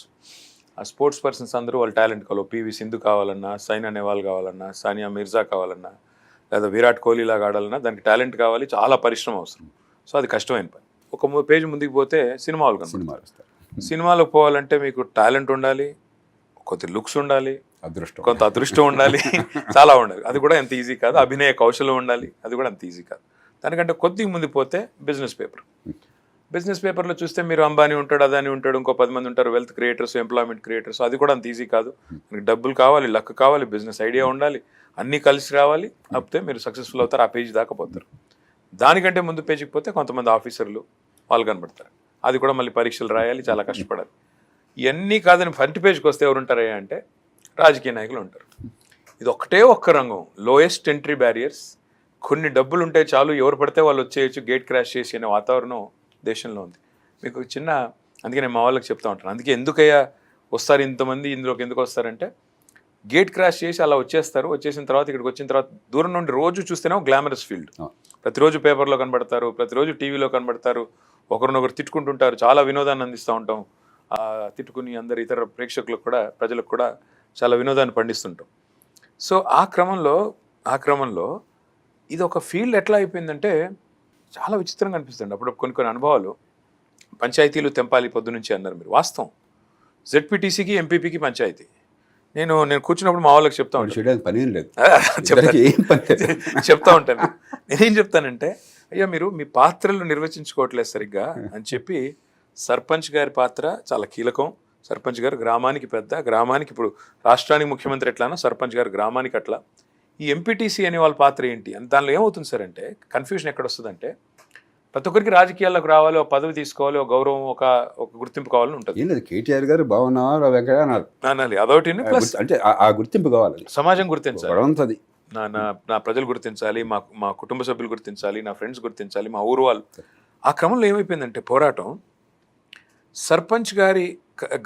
ఆ స్పోర్ట్స్ పర్సన్స్ అందరూ వాళ్ళ టాలెంట్ కావాలి. పివి సింధు కావాలన్నా, సైనా నెహ్వాల్ కావాలన్నా, సానియా మిర్జా కావాలన్నా, లేదా విరాట్ కోహ్లీ లాగా ఆడాలన్నా దానికి టాలెంట్ కావాలి, చాలా పరిశ్రమ అవసరం. సో అది కష్టమైన పని. ఒక పేజీ ముందుకు పోతే సినిమాలు కనబడతాయి. సినిమాలకు పోవాలంటే మీకు టాలెంట్ ఉండాలి, కొంత లుక్స్ ఉండాలి, కొంత అదృష్టం ఉండాలి, చాలా ఉండాలి. అది కూడా ఎంత ఈజీ కాదు. అభినయ కౌశలం ఉండాలి, అది కూడా అంత ఈజీ కాదు. దానికంటే కొద్దిగా ముందుకు పోతే బిజినెస్ పేపర్. బిజినెస్ పేపర్లో చూస్తే మీరు అంబానీ ఉంటాడు, అదాని ఉంటాడు, ఇంకో 10 మంది ఉంటారు, వెల్త్ క్రియేటర్స్, ఎంప్లాయ్మెంట్ క్రియేటర్స్. అది కూడా అంత ఈజీ కాదు. మీకు డబ్బులు కావాలి, లక్ కావాలి, బిజినెస్ ఐడియా ఉండాలి, అన్నీ కలిసి రావాలి. అప్పుడే మీరు సక్సెస్ఫుల్ అవుతారు, ఆ పేజీ దాకా పోతారు. దానికంటే ముందు పేజీకి పోతే కొంతమంది ఆఫీసర్లు వాళ్ళు కనబడతారు. అది కూడా మళ్ళీ పరీక్షలు రాయాలి, చాలా కష్టపడాలి. ఇవన్నీ కాదని ఫ్రంట్ పేజ్కి వస్తే ఎవరు ఉంటారా అంటే రాజకీయ నాయకులు ఉంటారు. ఇది ఒక్కటే ఒక్క రంగం, లోయెస్ట్ ఎంట్రీ బ్యారియర్స్. కొన్ని డబ్బులు ఉంటే చాలు, ఎవరు పడితే వాళ్ళు వచ్చేయచ్చు, గేట్ క్రాష్ చేసి అనే వాతావరణం దేశంలో ఉంది. మీకు చిన్న, అందుకే నేను మా వాళ్ళకి చెప్తా ఉంటాను, అందుకే ఎందుకయ్యా వస్తారు ఇంతమంది ఇందులోకి ఎందుకు వస్తారంటే, గేట్ క్రాష్ చేసి అలా వచ్చేస్తారు. వచ్చేసిన తర్వాత ఇక్కడికి వచ్చిన తర్వాత దూరం నుండి రోజు చూస్తేనే గ్లామరస్ ఫీల్డ్. ప్రతిరోజు పేపర్లో కనబడతారు, ప్రతిరోజు టీవీలో కనబడతారు, ఒకరినొకరు తిట్టుకుంటుంటారు, చాలా వినోదాన్ని అందిస్తూ ఉంటాం. తిట్టుకుని అందరు ఇతర ప్రేక్షకులకు కూడా, ప్రజలకు కూడా చాలా వినోదాన్ని పండిస్తుంటాం. సో ఆ క్రమంలో ఇది ఒక ఫీల్డ్ ఎట్లా అయిపోయిందంటే చాలా విచిత్రంగా అనిపిస్తుంది. అప్పుడు కొన్ని అనుభవాలు. పంచాయతీలు తెంపాలి పొద్దునుంచి అన్నారు మీరు, వాస్తవం. జెడ్పీటీసీకి ఎంపీపీకి పంచాయతీ. నేను కూర్చున్నప్పుడు మా వాళ్ళకి చెప్తా ఉంటాను. నేనేం చెప్తానంటే, అయ్యా మీరు మీ పాత్రలు నిర్వచించుకోవట్లేదు సరిగ్గా అని చెప్పి, సర్పంచ్ గారి పాత్ర చాలా కీలకం. సర్పంచ్ గారు గ్రామానికి పెద్ద, గ్రామానికి ఇప్పుడు రాష్ట్రానికి ముఖ్యమంత్రి ఎట్లానో సర్పంచ్ గారు గ్రామానికి అట్లా. ఈ ఎంపీటీసీ అనే వాళ్ళ పాత్ర ఏంటి అని దానిలో ఏమవుతుంది సార్ అంటే, కన్ఫ్యూజన్ ఎక్కడ వస్తుందంటే, ప్రతి ఒక్కరికి రాజకీయాల్లోకి రావాలి, ఒక పదవి తీసుకోవాలి, ఒక గౌరవం, ఒక గుర్తింపు కావాలని ఉంటుంది. ఏం లేదు, కేటీఆర్ గారు బాగున్నారు వెంకయ్య అనాలి, అదొకటి. ప్లస్ అంటే ఆ గుర్తింపు కావాలి, సమాజం గుర్తించాలి, నా ప్రజలు గుర్తించాలి, మా కుటుంబ సభ్యులు గుర్తించాలి, నా ఫ్రెండ్స్ గుర్తించాలి, మా ఊరు వాళ్ళు. ఆ క్రమంలో ఏమైపోయిందంటే పోరాటం, సర్పంచ్ గారి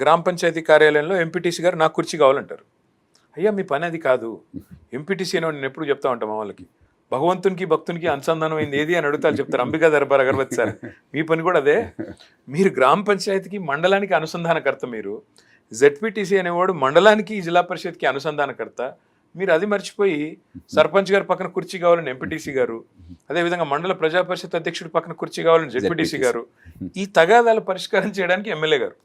గ్రామ పంచాయతీ కార్యాలయంలో ఎంపీటీసీ గారు నాకు కుర్చీ కావాలంటారు. అయ్యా మీ పని అది కాదు. ఎంపీటీసీ అని నేను ఎప్పుడు చెప్తా ఉంటాం మా వాళ్ళకి, భగవంతునికి భక్తునికి అనుసంధానం అయింది ఏది అని అడుగుతారు, చెప్తారు అంబికా దర్బార్ అగరబత్తి సార్. మీ పని కూడా అదే. మీరు గ్రామ పంచాయతీకి మండలానికి అనుసంధానకర్త, మీరు జెడ్పీటీసీ అనేవాడు మండలానికి జిల్లా పరిషత్కి అనుసంధానకర్త. మీరు అది మర్చిపోయి సర్పంచ్ గారు పక్కన కుర్చీ కావాలని ఎంపీటీసీ గారు, అదేవిధంగా మండల ప్రజా పరిషత్ అధ్యక్షుడు పక్కన కుర్చీ కావాలని జెడ్పీటీసీ గారు. ఈ తగాదాల పరిష్కారం చేయడానికి ఎమ్మెల్యే గారు.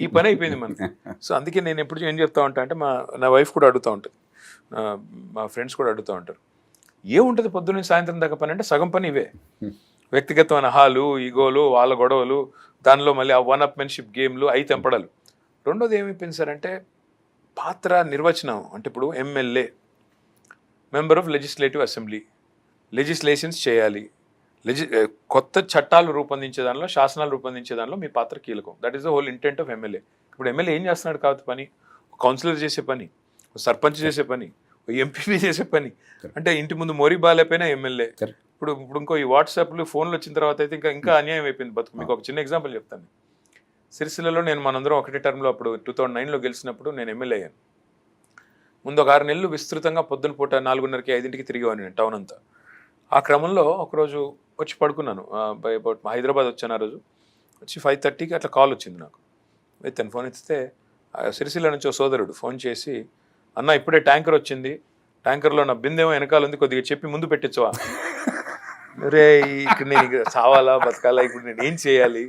ఈ పని అయిపోయింది మనకి. సో అందుకే నేను ఎప్పుడు ఏం చెప్తా ఉంటా అంటే, నా వైఫ్ కూడా అడుగుతూ ఉంటుంది, మా ఫ్రెండ్స్ కూడా అడుగుతూ ఉంటారు, ఏముంటుంది పొద్దున్న సాయంత్రం దాకా పని అంటే, సగం పని ఇవే. వ్యక్తిగతమైన హాలు, ఈగోలు, వాళ్ళ గొడవలు, దానిలో మళ్ళీ ఆ వన్ అప్ మెన్షిప్ గేమ్లు, అయి తెంపడాలు. రెండోది ఏమైపోయింది సార్ అంటే, పాత్ర నిర్వచనం. అంటే ఇప్పుడు MLA, member of legislative assembly, legislations చేయాలి, కొత్త చట్టాలు రూపొందించే దానిలో, శాసనాలు రూపొందించే దానిలో మీ పాత్ర కీలకం. That is the whole intent of MLA. ఇప్పుడు ఎమ్మెల్యే ఏం చేస్తున్నాడు కాబట్టి పని, కౌన్సిలర్ చేసే పని, సర్పంచ్ చేసే పని, ఎంపీ చేసే పని. అంటే ఇంటి ముందు మోరీ బాగాలేపోయినా ఎమ్మెల్యే. ఇప్పుడు ఇంకో ఈ వాట్సాప్లు ఫోన్లు వచ్చిన తర్వాత అయితే ఇంకా అన్యాయం అయిపోయింది బతుకు. మీకు ఒక చిన్న ఎగ్జాంపుల్ చెప్తాను. సిరిసిల్లలో నేను మనందరం ఒకటే టర్మ్లో అప్పుడు 2009లో గెలిచినప్పుడు నేను ఎమ్మెల్యే అయ్యాను. ముందు ఒక 6 నెలలు విస్తృతంగా పొద్దున పూట 4:30కి 5కి తిరిగేవాడిని నేను టౌన్ అంతా. ఆ క్రమంలో ఒకరోజు వచ్చి పడుకున్నాను. బై అబౌట్ హైదరాబాద్ వచ్చాను ఆ రోజు. వచ్చి 5:30కి అట్లా కాల్ వచ్చింది నాకు. ఎత్తాను. ఫోన్ ఎత్తితే సిరిసిల్ల నుంచి ఒక సోదరుడు ఫోన్ చేసి, అన్న ఇప్పుడే ట్యాంకర్ వచ్చింది, ట్యాంకర్లో నా బిందెమో వెనకాల ఉంది, కొద్దిగా చెప్పి ముందు పెట్టించవా. రే ఇక్కడ నేను చావాలా బతకాలా, ఇప్పుడు నేను ఏం చేయాలి,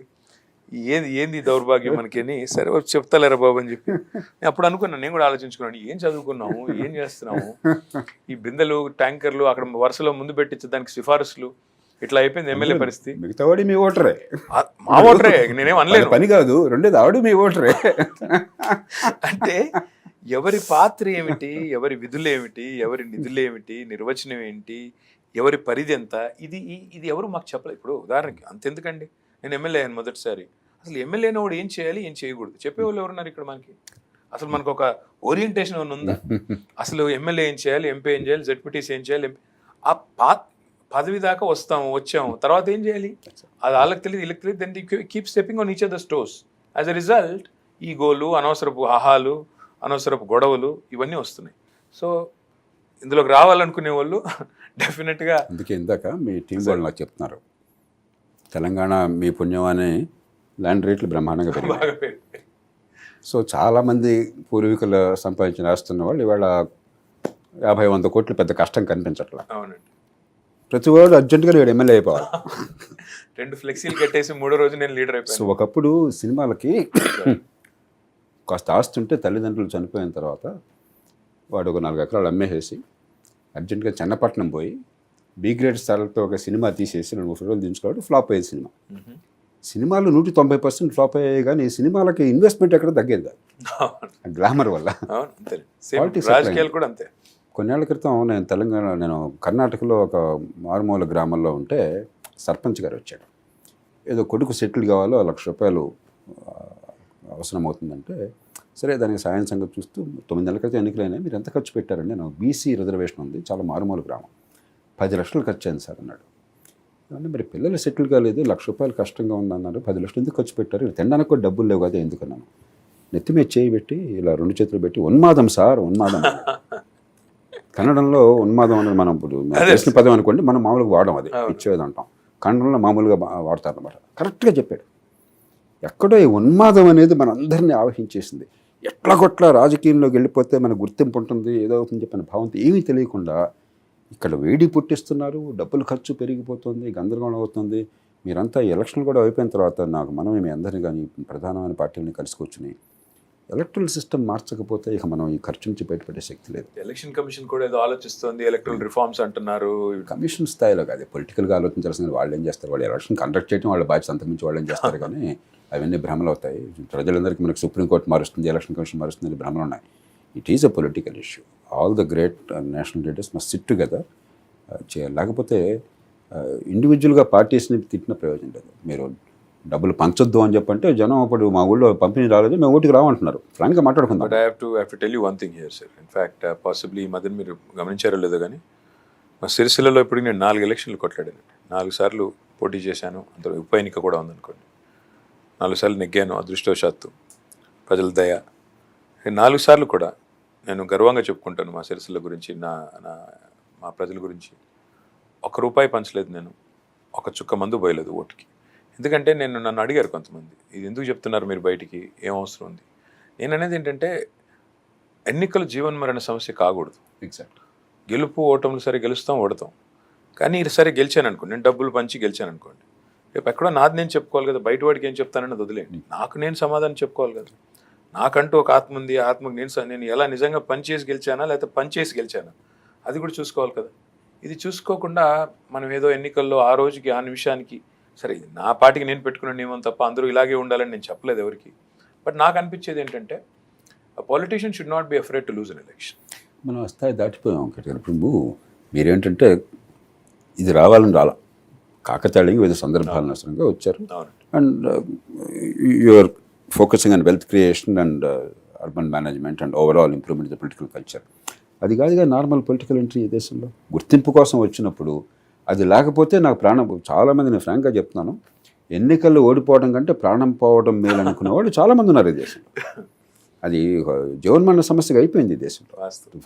ఏంది దౌర్భాగ్యం మనకి అని. సరే చెప్తాలేరా బాబు అని చెప్పి నేను అప్పుడు అనుకున్నాను. నేను కూడా ఆలోచించుకున్నాను, ఏం చదువుకున్నాము, ఏం చేస్తున్నాము, ఈ బిందెలు ట్యాంకర్లు అక్కడ వరుసలో ముందు పెట్టించే దానికి సిఫారసులు, ఇట్లా అయిపోయింది ఎమ్మెల్యే పరిస్థితి. మిగతా వాడి మీ ఓటరే, మా ఓటరే, నేనేం అనలేను. పని కాదు, రెండేది ఆవిడ మీ ఓటరే. అంటే ఎవరి పాత్ర ఏమిటి, ఎవరి విధులు ఏమిటి, ఎవరి నిధులు ఏమిటి, నిర్వచనం ఏంటి, ఎవరి పరిధి ఎంత, ఇది ఎవరు మాకు చెప్పలేదు. ఇప్పుడు ఉదాహరణకి అంతెందుకండి, నేను ఎమ్మెల్యే అయ్యాను మొదటిసారి. అసలు ఎమ్మెల్యే అయినవాడు ఏం చేయాలి, ఏం చేయకూడదు చెప్పేవాళ్ళు ఎవరున్నారు ఇక్కడ మనకి? అసలు మనకు ఒక ఓరియంటేషన్ ఏమైనా ఉందా? అసలు ఎమ్మెల్యే ఏం చేయాలి, ఎంపీ ఏం చేయాలి, జెడ్పీటీసీ ఏం చేయాలి, ఆ పదవి దాకా వచ్చాము, తర్వాత ఏం చేయాలి అది వాళ్ళకి తెలియదు, వీళ్ళకి తెలియదు. Then keep stepping on each other toes. As a result ఈ గోలు, అనవసరపు ఆహాలు, అనవసరపు గొడవలు ఇవన్నీ వస్తున్నాయి. సో ఇందులోకి రావాలనుకునే వాళ్ళు డెఫినెట్గా. అందుకే ఇందాక మీ టీం వాళ్ళు నాకు చెప్తున్నారు, తెలంగాణ మీ పుణ్యం అనే ల్యాండ్ రేట్లు బ్రహ్మాండంగా పెరిగాయి. సో చాలామంది పూర్వీకులు సంపాదించిన రాస్తున్న వాళ్ళు ఇవాళ 50-100 కోట్లు పెద్ద కష్టం కనిపించట్లా. అవునండి. ప్రతి వాడు అర్జెంటుగా వీడు ఎమ్మెల్యే అయిపోవాలి. 2 ఫ్లెక్సీలు కట్టేసి 3వ రోజు నేను లీడర్ అయిపోయాను. సో ఒకప్పుడు సినిమాలకి కాస్త ఆస్తుంటే తల్లిదండ్రులు చనిపోయిన తర్వాత వాడు ఒక 4 ఎకరాలు అమ్మేసేసి అర్జెంటుగా చెన్నపట్నం పోయి బి గ్రేడ్ స్థాయిలతో ఒక సినిమా తీసేసి 2-3 ఫోటోలు దించుకోవడం ఫ్లాప్ అయ్యేది సినిమా. సినిమాలు 190% ఫ్లాప్ అయ్యాయి, కానీ సినిమాలకి ఇన్వెస్ట్మెంట్ ఎక్కడ తగ్గేది కాదు గ్లామర్ వల్ల. రాజకీయాలు కూడా అంతే. కొన్నేళ్ల క్రితం నేను కర్ణాటకలో ఒక మారుమూల గ్రామంలో ఉంటే సర్పంచ్ గారు వచ్చాడు. ఏదో కొడుకు సెటిల్ కావాలో 1 లక్ష రూపాయలు అవసరం అవుతుందంటే, సరే దానికి సాయం సంగతి చూస్తూ 9 నెలల క్రితం ఎన్నికలైనా మీరు ఎంత ఖర్చు పెట్టారండి? నేను బీసీ రిజర్వేషన్ ఉంది, చాలా మారుమూల గ్రామం, 10 లక్షలు ఖర్చు అయింది సార్ అన్నాడు. అంటే మరి పిల్లలు సెటిల్ కాలేదు, 1 లక్ష రూపాయలు కష్టంగా ఉందన్నారు, 10 లక్షలు ఎందుకు ఖర్చు పెట్టారు? తినడానికి కూడా డబ్బులు లేవు కదా ఎందుకన్నాను. నెత్తి మీద చేయి పెట్టి ఇలా 2 చేతులు పెట్టి, ఉన్మాదం సార్ ఉన్మాదం. కన్నడంలో ఉన్మాదం అనేది మనం ఇప్పుడు తెలిసిన పదం అనుకోండి, మనం మామూలుగా వాడడం, అది ఇచ్చేది అంటాం. కన్నడంలో మామూలుగా వాడతారు అన్నమాట. కరెక్ట్గా చెప్పాడు. ఎక్కడో ఈ ఉన్మాదం అనేది మనందరినీ ఆవహించేసింది. ఎట్లా కొట్లా రాజకీయంలోకి వెళ్ళిపోతే మన గుర్తింపు ఉంటుంది, ఏదో అవుతుంది చెప్పిన భావంతో ఏమీ తెలియకుండా ఇక్కడ వేడి పుట్టిస్తున్నారు, డబ్బులు ఖర్చు పెరిగిపోతుంది, గందరగోళం అవుతుంది. మీరంతా ఎలక్షన్లు కూడా అయిపోయిన తర్వాత మనం మీ అందరినీ కానీ ప్రధానమైన పార్టీలని కలిసి కూర్చుని ఎలక్ట్రల్ సిస్టమ్ మార్చకపోతే ఇక మనం ఈ ఖర్చు నుంచి బయటపడే శక్తి లేదు. ఎలక్షన్ కమిషన్ కూడా ఏదో ఆలోచిస్తుంది, ఎలక్ట్రల్ రిఫార్మ్స్ అంటున్నారు. కమిషన్ స్థాయిలో కాదు, పొలిటికల్గా ఆలోచించాల్సింది. వాళ్ళు ఏం చేస్తారు, వాళ్ళు ఎలక్షన్ కండక్ట్ చేయడం వాళ్ళ బాధ్యత, అంతకుమించి వాళ్ళు ఏం చేస్తారు. కానీ అవన్నీ భ్రమలు అవుతాయి. ప్రజలందరికీ మనకు సుప్రీంకోర్టు మారుస్తుంది, ఎలక్షన్ కమిషన్ మారుస్తుంది, భ్రమలు ఉన్నాయి. It is a political issue. All the great national leaders must SIT together చేయాలి. లేకపోతే ఇండివిజువల్గా పార్టీస్ని తిట్టిన ప్రయోజనం లేదు. మీరు డబ్బులు పంచొద్దు అని చెప్పంటే జనం అప్పుడు మా ఊళ్ళో పంపిణీ రాలేదు, మేము ఓటుకు రావంటున్నారు. ఫ్రాంక్గా మాట్లాడుకుందాం. But I have to tell you one thing here sir. In fact possibly ఈ మధ్యన మీరు గమనించారో లేదో కానీ మా సిరిసిల్లలో ఇప్పుడు నేను 4 ఎలక్షన్లు కొట్లాడాను. 4 సార్లు పోటీ చేశాను. అందులో ఉప ఎన్నిక కూడా ఉందనుకోండి. 4 సార్లు నెగ్గాను అదృష్టవశాత్తు, ప్రజల దయ. 4 సార్లు కూడా నేను గర్వంగా చెప్పుకుంటాను మా సిరిసిల్ల గురించి, మా ప్రజల గురించి. ₹1 పంచలేదు నేను, ఒక చుక్క మందు పోయలేదు ఓటుకి. ఎందుకంటే నన్ను అడిగారు కొంతమంది, ఇది ఎందుకు చెప్తున్నారు మీరు బయటికి, ఏం అవసరం ఉంది? నేను అనేది ఏంటంటే ఎన్నికలు జీవన్మరణ సమస్య కాకూడదు. ఎగ్జాక్ట్. గెలుపు ఓటములు సరే గెలుస్తాం ఓడతాం, కానీ సరే గెలిచాను అనుకోండి, నేను డబ్బులు పంచి గెలిచాను అనుకోండి, రేపు ఎక్కడో నాది నేను చెప్పుకోవాలి కదా. బయట వాడికి ఏం చెప్తానని వదిలేండి, నాకు నేను సమాధానం చెప్పుకోవాలి కదా. నాకంటూ ఒక ఆత్మ ఉంది, ఆత్మకు నేను ఎలా నిజంగా పనిచేసి గెలిచానా లేకపోతే పనిచేసి గెలిచానా అది కూడా చూసుకోవాలి కదా. ఇది చూసుకోకుండా మనం ఏదో ఎన్నికల్లో ఆ రోజుకి ఆ నిమిషానికి, సరే ఇది నా పార్టీకి నేను పెట్టుకున్న నియమం తప్ప అందరూ ఇలాగే ఉండాలని నేను చెప్పలేదు ఎవరికి. బట్ నాకు అనిపించేది ఏంటంటే politician should not be afraid to lose an election. మనం ఆ స్థాయి దాటిపోయాం. ఇప్పుడు మీరేంటంటే ఇది రావాలని రాలా, కాకతాళీయంగా వివిధ సందర్భాల అవసరంగా వచ్చారు. And you're focusing on wealth creation and urban management and overall improvement the political culture. అది కాదుగా నార్మల్ పొలిటికల్ ఎంట్రీ ఈ దేశంలో. గుర్తింపు కోసం వచ్చినప్పుడు అది లేకపోతే నాకు ప్రాణం, చాలామంది నేను ఫ్రాంక్గా చెప్తున్నాను, ఎన్నికల్లో ఓడిపోవడం కంటే ప్రాణం పోవడం మేలు అనుకునే వాళ్ళు చాలామంది ఉన్నారు ఈ దేశంలో. అది జీవన్మరణ సమస్యగా అయిపోయింది ఈ దేశంలో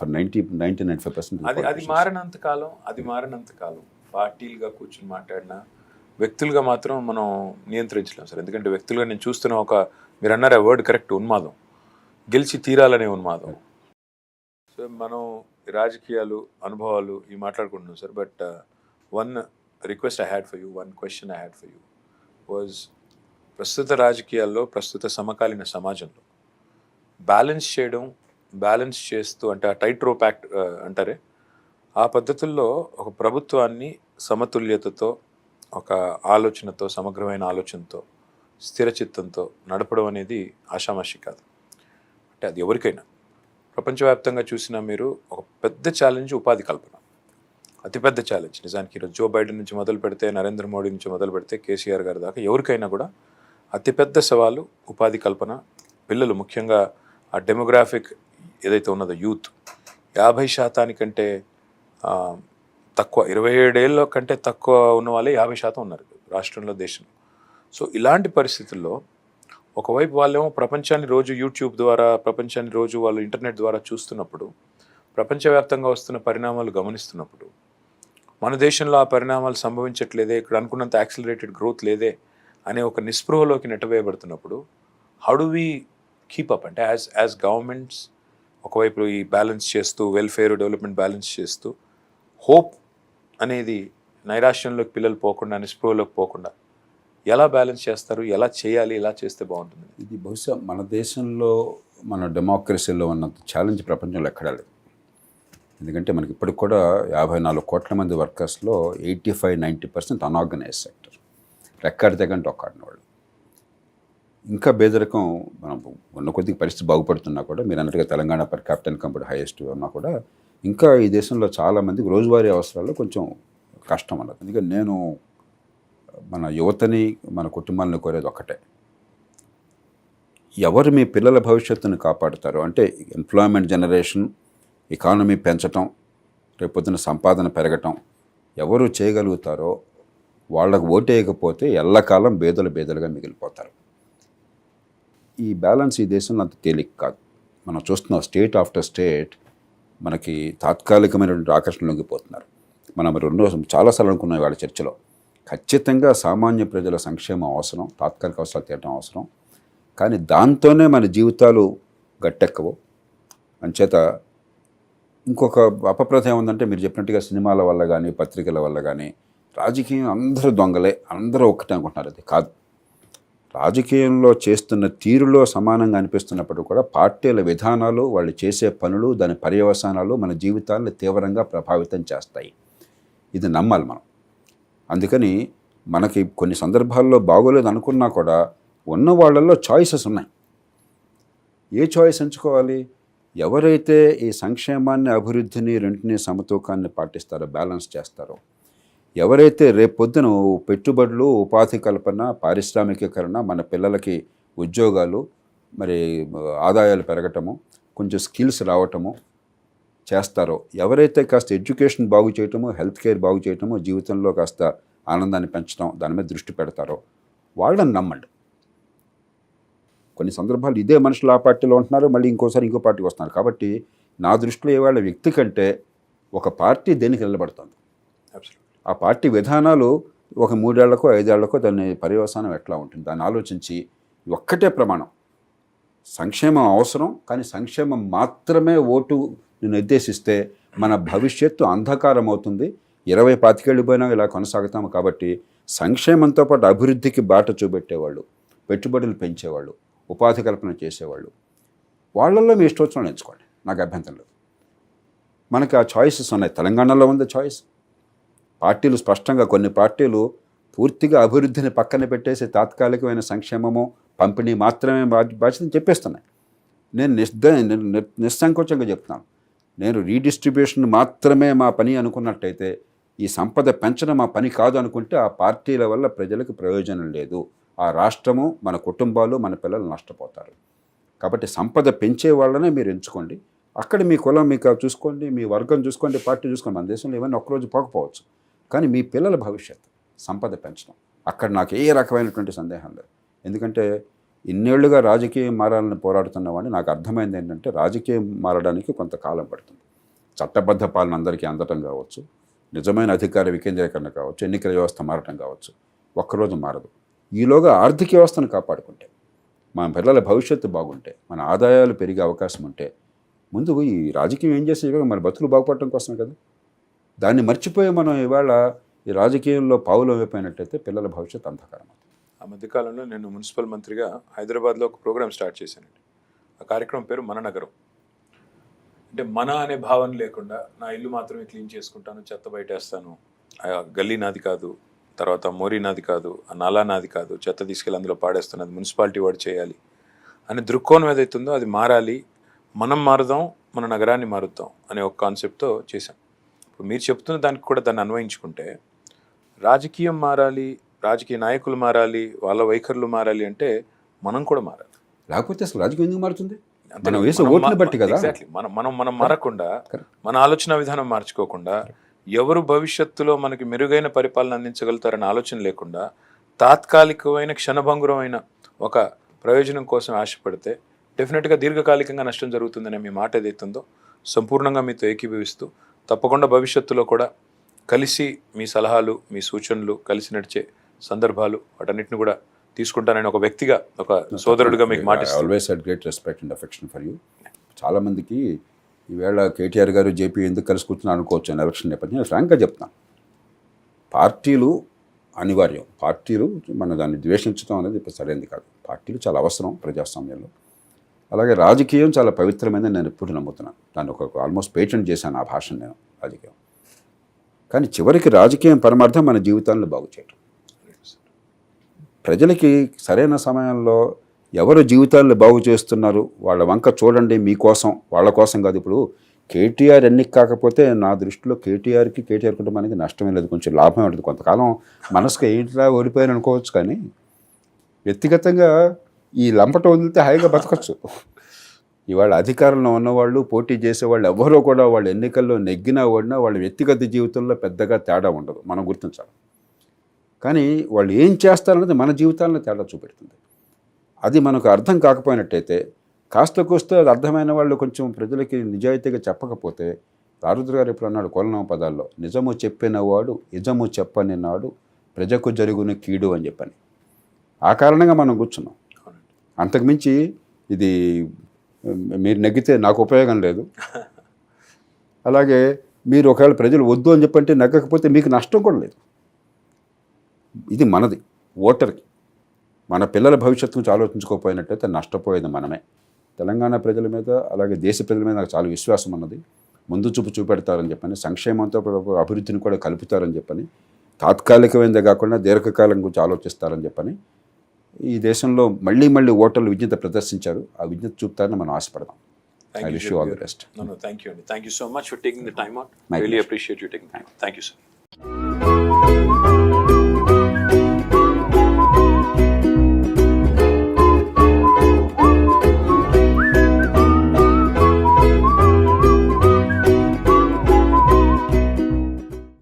ఫర్ 99.5%. అది మారినంత కాలం పార్టీలుగా కూర్చొని మాట్లాడినా వ్యక్తులుగా మాత్రం మనం నియంత్రించలేం సార్. ఎందుకంటే వ్యక్తులుగా నేను చూస్తున్న మీరు అన్నారు ఆ వర్డ్ కరెక్ట్, ఉన్మాదం, గెలిచి తీరాలనే ఉన్మాదం. సో మనం రాజకీయాలు అనుభవాలు ఇవి మాట్లాడుకుంటున్నాం sir. But one request I had for you, one question I had for you was, ప్రస్తుత రాజకీయాల్లో, ప్రస్తుత సమకాలీన సమాజంలో బ్యాలెన్స్ చేస్తూ, అంటే ఆ టైట్ రోప్ యాక్ట్ అంటారే, ఆ పద్ధతుల్లో ఒక ప్రభుత్వాన్ని సమతుల్యతతో, ఒక ఆలోచనతో, సమగ్రమైన ఆలోచనతో, స్థిరచిత్తంతో నడపడం అనేది ఆషామాషి కాదు. అంటే అది ఎవరికైనా ప్రపంచవ్యాప్తంగా చూసినా మీరు ఒక పెద్ద ఛాలెంజ్ ఉపాధి కల్పన, అతిపెద్ద ఛాలెంజ్. నిజానికి ఈరోజు జో బైడెన్ నుంచి మొదలు పెడితే, నరేంద్ర మోడీ నుంచి మొదలు పెడితే, కేసీఆర్ గారి దాకా ఎవరికైనా కూడా అతిపెద్ద సవాలు ఉపాధి కల్పన. పిల్లలు ముఖ్యంగా ఆ డెమోగ్రాఫిక్ ఏదైతే ఉన్నదో యూత్ 50% తక్కువ, 27 ఏళ్ళ కంటే తక్కువ ఉన్న వాళ్ళే 50% ఉన్నారు రాష్ట్రంలో, దేశంలో. సో ఇలాంటి పరిస్థితుల్లో ఒకవైపు వాళ్ళేమో ప్రపంచాన్ని రోజు యూట్యూబ్ ద్వారా, ప్రపంచాన్ని రోజు వాళ్ళు ఇంటర్నెట్ ద్వారా చూస్తున్నప్పుడు, ప్రపంచవ్యాప్తంగా వస్తున్న పరిణామాలు గమనిస్తున్నప్పుడు, మన దేశంలో ఆ పరిణామాలు సంభవించట్లేదే, ఇక్కడ అనుకున్నంత యాక్సిలరేటెడ్ గ్రోత్ లేదే అనే ఒక నిస్పృహలోకి నెట్టవేయబడుతున్నప్పుడు, how do we keep up? అంటే యాజ్ గవర్నమెంట్స్ ఒకవైపు ఈ బ్యాలెన్స్ చేస్తూ, వెల్ఫేర్ డెవలప్మెంట్ బ్యాలెన్స్ చేస్తూ, హోప్ అనేది నైరాశ్యంలోకి పిల్లలు పోకుండా, నిస్పృహలోకి పోకుండా ఎలా బ్యాలెన్స్ చేస్తారు, ఎలా చేయాలి, ఎలా చేస్తే బాగుంటుంది? ఇది బహుశా మన దేశంలో, మన డెమోక్రసీలో ఉన్నంత ఛాలెంజ్ ప్రపంచంలో ఎక్కడా లేదు. ఎందుకంటే మనకి ఇప్పటికి కూడా 54 కోట్ల మంది వర్కర్స్లో 85-90% అన్ఆర్గనైజ్ సెక్టర్, రెక్కాడి తెగంటే ఒక్కడిన వాళ్ళు. ఇంకా పేదరికం, మనం ఉన్న కొద్దిగా పరిస్థితి బాగుపడుతున్నా కూడా, మీరు అన్నట్టుగా Telangana per capital income highest ఉన్నా కూడా, ఇంకా ఈ దేశంలో చాలామందికి రోజువారీ అవసరాల్లో కొంచెం కష్టం అన్నది. అందుకని నేను మన యువతని, మన కుటుంబాలను కోరేది ఒక్కటే, ఎవరు మీ పిల్లల భవిష్యత్తును కాపాడుతారో, అంటే ఎంప్లాయ్మెంట్ జనరేషన్, ఎకానమీ పెంచటం, రేపొద్దున సంపాదన పెరగటం ఎవరు చేయగలుగుతారో వాళ్ళకు ఓటేయకపోతే ఎల్లకాలం బేదలుగా మిగిలిపోతారు. ఈ బ్యాలెన్స్ ఈ దేశంలో అంత తేలిక కాదు. మనం చూస్తున్నాం స్టేట్ ఆఫ్టర్ స్టేట్ మనకి తాత్కాలికమైనటువంటి ఆకర్షణలోకి పోతున్నారు. మనం చాలాసార్లు అనుకున్నాం వాళ్ళ చర్చలో, ఖచ్చితంగా సామాన్య ప్రజల సంక్షేమం అవసరం, తాత్కాలిక అవసరాలు తీయటం అవసరం, కానీ దాంతోనే మన జీవితాలు గట్టెక్కవు. అంచేత ఇంకొక అపప్రథ ఏముందంటే, మీరు చెప్పినట్టుగా సినిమాల వల్ల కానీ, పత్రికల వల్ల కానీ, రాజకీయం అందరూ దొంగలే, అందరూ ఒక్కటే అనుకుంటున్నారు. అది కాదు. రాజకీయంలో చేస్తున్న తీరులో సమానంగా అనిపిస్తున్నప్పుడు కూడా పార్టీల విధానాలు, వాళ్ళు చేసే పనులు, దాని పర్యవసానాలు మన జీవితాలను తీవ్రంగా ప్రభావితం చేస్తాయి. ఇది నమ్మాలి మనం. అందుకని మనకి కొన్ని సందర్భాల్లో బాగోలేదు అనుకున్నా కూడా ఉన్న వాళ్ళల్లో చాయిసెస్ ఉన్నాయి. ఏ చాయిస్ ఎంచుకోవాలి? ఎవరైతే ఈ సంక్షేమాన్ని, అభివృద్ధిని, రెంటిని, సమతూకాన్ని పాటిస్తారో, బ్యాలెన్స్ చేస్తారో, ఎవరైతే రేపొద్దున పెట్టుబడులు, ఉపాధి కల్పన, పారిశ్రామికీకరణ, మన పిల్లలకి ఉద్యోగాలు, మరి ఆదాయాలు పెరగటము, కొంచెం స్కిల్స్ రావటము చేస్తారో, ఎవరైతే కాస్త ఎడ్యుకేషన్ బాగు చేయటము, హెల్త్ కేర్ బాగు చేయటము, జీవితంలో కాస్త ఆనందాన్ని పెంచడం, దాని మీద దృష్టి పెడతారో వాళ్ళని నమ్మండి. కొన్ని సందర్భాలు ఇదే మనుషులు ఆ పార్టీలో ఉంటున్నారు, మళ్ళీ ఇంకోసారి ఇంకో పార్టీకి వస్తున్నారు. కాబట్టి నా దృష్టిలో ఇవాళ వ్యక్తి కంటే ఒక పార్టీ దేనికి నిలబడుతుంది, ఆ పార్టీ విధానాలు ఒక 3 ఏళ్లకో 5 ఏళ్లకో దాని పర్యవసానం ఎట్లా ఉంటుంది, దాన్ని ఆలోచించి ఒక్కటే ప్రమాణం, సంక్షేమం అవసరం, కానీ సంక్షేమం మాత్రమే ఓటు నిర్దేశిస్తే మన భవిష్యత్తు అంధకారం అవుతుంది. 20-25 ఏళ్ళు పోయినా ఇలా కొనసాగుతాము. కాబట్టి సంక్షేమంతో పాటు అభివృద్ధికి బాట చూపెట్టేవాళ్ళు, పెట్టుబడులు పెంచేవాళ్ళు, ఉపాధి కల్పన చేసేవాళ్ళు, వాళ్ళల్లో మీ ఇష్టోత్సవం ఎంచుకోండి, నాకు అభ్యంతరం లేదు. మనకి ఆ చాయిసెస్ ఉన్నాయి. తెలంగాణలో ఉంది చాయిస్. పార్టీలు స్పష్టంగా, కొన్ని పార్టీలు పూర్తిగా అభివృద్ధిని పక్కన పెట్టేసి తాత్కాలికమైన సంక్షేమము, పంపిణీ మాత్రమే బాధ్యతని చెప్పేస్తున్నాయి. నేను నిస్సంకోచంగా చెప్తున్నాను, నేను రీడిస్ట్రిబ్యూషన్ మాత్రమే మా పని అనుకున్నట్టయితే, ఈ సంపద పెంచడం మా పని కాదు అనుకుంటే, ఆ పార్టీల వల్ల ప్రజలకు ప్రయోజనం లేదు. ఆ రాష్ట్రము, మన కుటుంబాలు, మన పిల్లలు నష్టపోతారు. కాబట్టి సంపద పెంచే వాళ్ళనే మీరు ఎంచుకోండి. అక్కడ మీ కులం మీకు చూసుకోండి, మీ వర్గం చూసుకోండి, పార్టీ చూసుకోండి. మన దేశంలో ఇవన్నీ ఒక్కరోజు పోకపోవచ్చు, కానీ మీ పిల్లల భవిష్యత్తు సంపద పెంచడం అక్కడ నాకు ఏ రకమైనటువంటి సందేహం లేదు. ఎందుకంటే ఇన్నేళ్లుగా రాజకీయం మారాలని పోరాడుతున్న వాడిని నాకు అర్థమైంది ఏంటంటే రాజకీయం మారడానికి కొంతకాలం పడుతుంది. చట్టబద్ధ పాలన అందరికీ అందటం కావచ్చు, నిజమైన అధికార వికేంద్రీకరణ కావచ్చు, ఎన్నికల వ్యవస్థ మారటం కావచ్చు, ఒక్కరోజు మారదు. ఈలోగా ఆర్థిక వ్యవస్థను కాపాడుకుంటే, మన పిల్లల భవిష్యత్తు బాగుంటే, మన ఆదాయాలు పెరిగే అవకాశం ఉంటే, ముందు ఈ రాజకీయం ఏం చేస్తే మన బతుకులు బాగుపడటం కోసం కదా. దాన్ని మర్చిపోయి మనం ఇవాళ ఈ రాజకీయంలో పావులు అయిపోయినట్టయితే పిల్లల భవిష్యత్తు అంధకారం. ఆ మధ్యకాలంలో నేను మున్సిపల్ మంత్రిగా హైదరాబాద్లో ఒక ప్రోగ్రామ్ స్టార్ట్ చేశానండి. ఆ కార్యక్రమం పేరు మన నగరం. అంటే మన అనే భావన లేకుండా నా ఇల్లు మాత్రమే క్లీన్ చేసుకుంటాను, చెత్త బయటేస్తాను, ఆ గల్లీ నాది కాదు, తర్వాత మోరీ నాది కాదు, ఆ నాలా నాది కాదు, చెత్త తీసుకెళ్ళి అందులో పాడేస్తాను, అది మున్సిపాలిటీ వాడు చేయాలి అనే దృక్కోణం ఏదైతుందో అది మారాలి. మనం మారుదాం, మన నగరాన్ని మారుద్దాం అనే ఒక కాన్సెప్ట్తో చేశాం. ఇప్పుడు మీరు చెప్తున్న దానికి కూడా దాన్ని అన్వయించుకుంటే రాజకీయం మారాలి, రాజకీయ నాయకులు మారాలి, వాళ్ళ వైఖరులు మారాలి అంటే మనం కూడా మారాలి. లేకపోతే అసలు రాజకీయం ఎందుకు మారుతుంది? మనం వేసే ఓట్ని బట్టి కదా. ఎగ్జాక్ట్లీ. మనం మారకుండా, మన ఆలోచన విధానం మార్చుకోకుండా, ఎవరు భవిష్యత్తులో మనకి మెరుగైన పరిపాలన అందించగలుగుతారనే ఆలోచన లేకుండా తాత్కాలికమైన క్షణభంగురమైన ఒక ప్రయోజనం కోసం ఆశపడితే డెఫినెట్గా దీర్ఘకాలికంగా నష్టం జరుగుతుందనే మీ మాట ఏదైతుందో సంపూర్ణంగా మీతో ఏకీభవిస్తూ తప్పకుండా భవిష్యత్తులో కూడా కలిసి మీ సలహాలు, మీ సూచనలు, కలిసి నడిచే సందర్భాలు వాటన్నిటిని కూడా తీసుకుంటానని ఒక వ్యక్తిగా, ఒక సోదరుడిగా మీకు మాటిస్తాను. Always had great respect and affection for you. చాలామందికి ఈవేళ కేటీఆర్ గారు జేపీ ఎందుకు కలిసి కూర్చున్నా అనుకోవచ్చు అని ఎలక్షన్ నేపథ్యం. ఫ్రాంక్గా చెప్తాను, పార్టీలు అనివార్యం. పార్టీలు మనం దాన్ని ద్వేషించడం అనేది ఇప్పుడు సరైనది కాదు. పార్టీలు చాలా అవసరం ప్రజాస్వామ్యంలో. అలాగే రాజకీయం చాలా పవిత్రమైనది నేను ఎప్పుడు నమ్ముతున్నాను. దాన్ని ఒక ఆల్మోస్ట్ పేటెంట్ చేశాను ఆ భాషను నేను, రాజకీయం. కానీ చివరికి రాజకీయం పరమార్థం మన జీవితాలను బాగు చేయడం. ప్రజలకి సరైన సమయంలో ఎవరు జీవితాలను బాగు చేస్తున్నారు వాళ్ళ వంక చూడండి, మీకోసం, వాళ్ళ కోసం కాదు. ఇప్పుడు కేటీఆర్ ఎన్నిక కాకపోతే నా దృష్టిలో కేటీఆర్ కుటుంబానికి నష్టమే లేదు, కొంచెం లాభమే ఉంటుంది. కొంతకాలం మనసుకు ఏంటిలా ఓడిపోయాను అనుకోవచ్చు, కానీ వ్యక్తిగతంగా ఈ లంపట వదిలితే హాయిగా బతకచ్చు. ఇవాళ అధికారంలో ఉన్నవాళ్ళు, పోటీ చేసేవాళ్ళు ఎవరో కూడా వాళ్ళు ఎన్నికల్లో నెగ్గినా ఓడినా వాళ్ళ వ్యక్తిగత జీవితంలో పెద్దగా తేడా ఉండదు, మనం గుర్తించాలి. కానీ వాళ్ళు ఏం చేస్తారన్నది మన జీవితాలను తేడా చూపెడుతుంది. అది మనకు అర్థం కాకపోయినట్టయితే, కాస్త కూస్త అది అర్థమైన వాళ్ళు కొంచెం ప్రజలకి నిజాయితీగా చెప్పకపోతే, రారుద్ర గారు ఎప్పుడు అన్నాడు కొలనామ పదాల్లో, నిజము చెప్పినవాడు ఇజము చెప్పని నాడు ప్రజకు జరుగున కీడు అని చెప్పని. ఆ కారణంగా మనం కూర్చున్నాం. అంతకుమించి ఇది మీరు నెగ్గితే నాకు ఉపయోగం లేదు, అలాగే మీరు ఒకవేళ ప్రజలు వద్దు అని చెప్పంటే నెగ్గకపోతే మీకు నష్టం కూడా లేదు. ఇది మనది, ఓటర్కి. మన పిల్లల భవిష్యత్తు గురించి ఆలోచించుకోకపోయినట్టయితే నష్టపోయేది మనమే. తెలంగాణ ప్రజల మీద, అలాగే దేశ ప్రజల మీద నాకు చాలా విశ్వాసం ఉన్నది. ముందు చూపు చూపెడతారని చెప్పని, సంక్షేమంతో అభివృద్ధిని కూడా కలుపుతారని చెప్పని, తాత్కాలికమైనదే కాకుండా దీర్ఘకాలం గురించి ఆలోచిస్తారని చెప్పని, ఈ దేశంలో మళ్ళీ ఓటర్లు విజ్ఞత ప్రదర్శించారు. ఆ విజ్ఞత చూపుతారని మనం ఆశపడదాం. I wish you all the best. No, thank you. Thank you so much for taking the time out. I really appreciate you taking the time. Thank you, sir.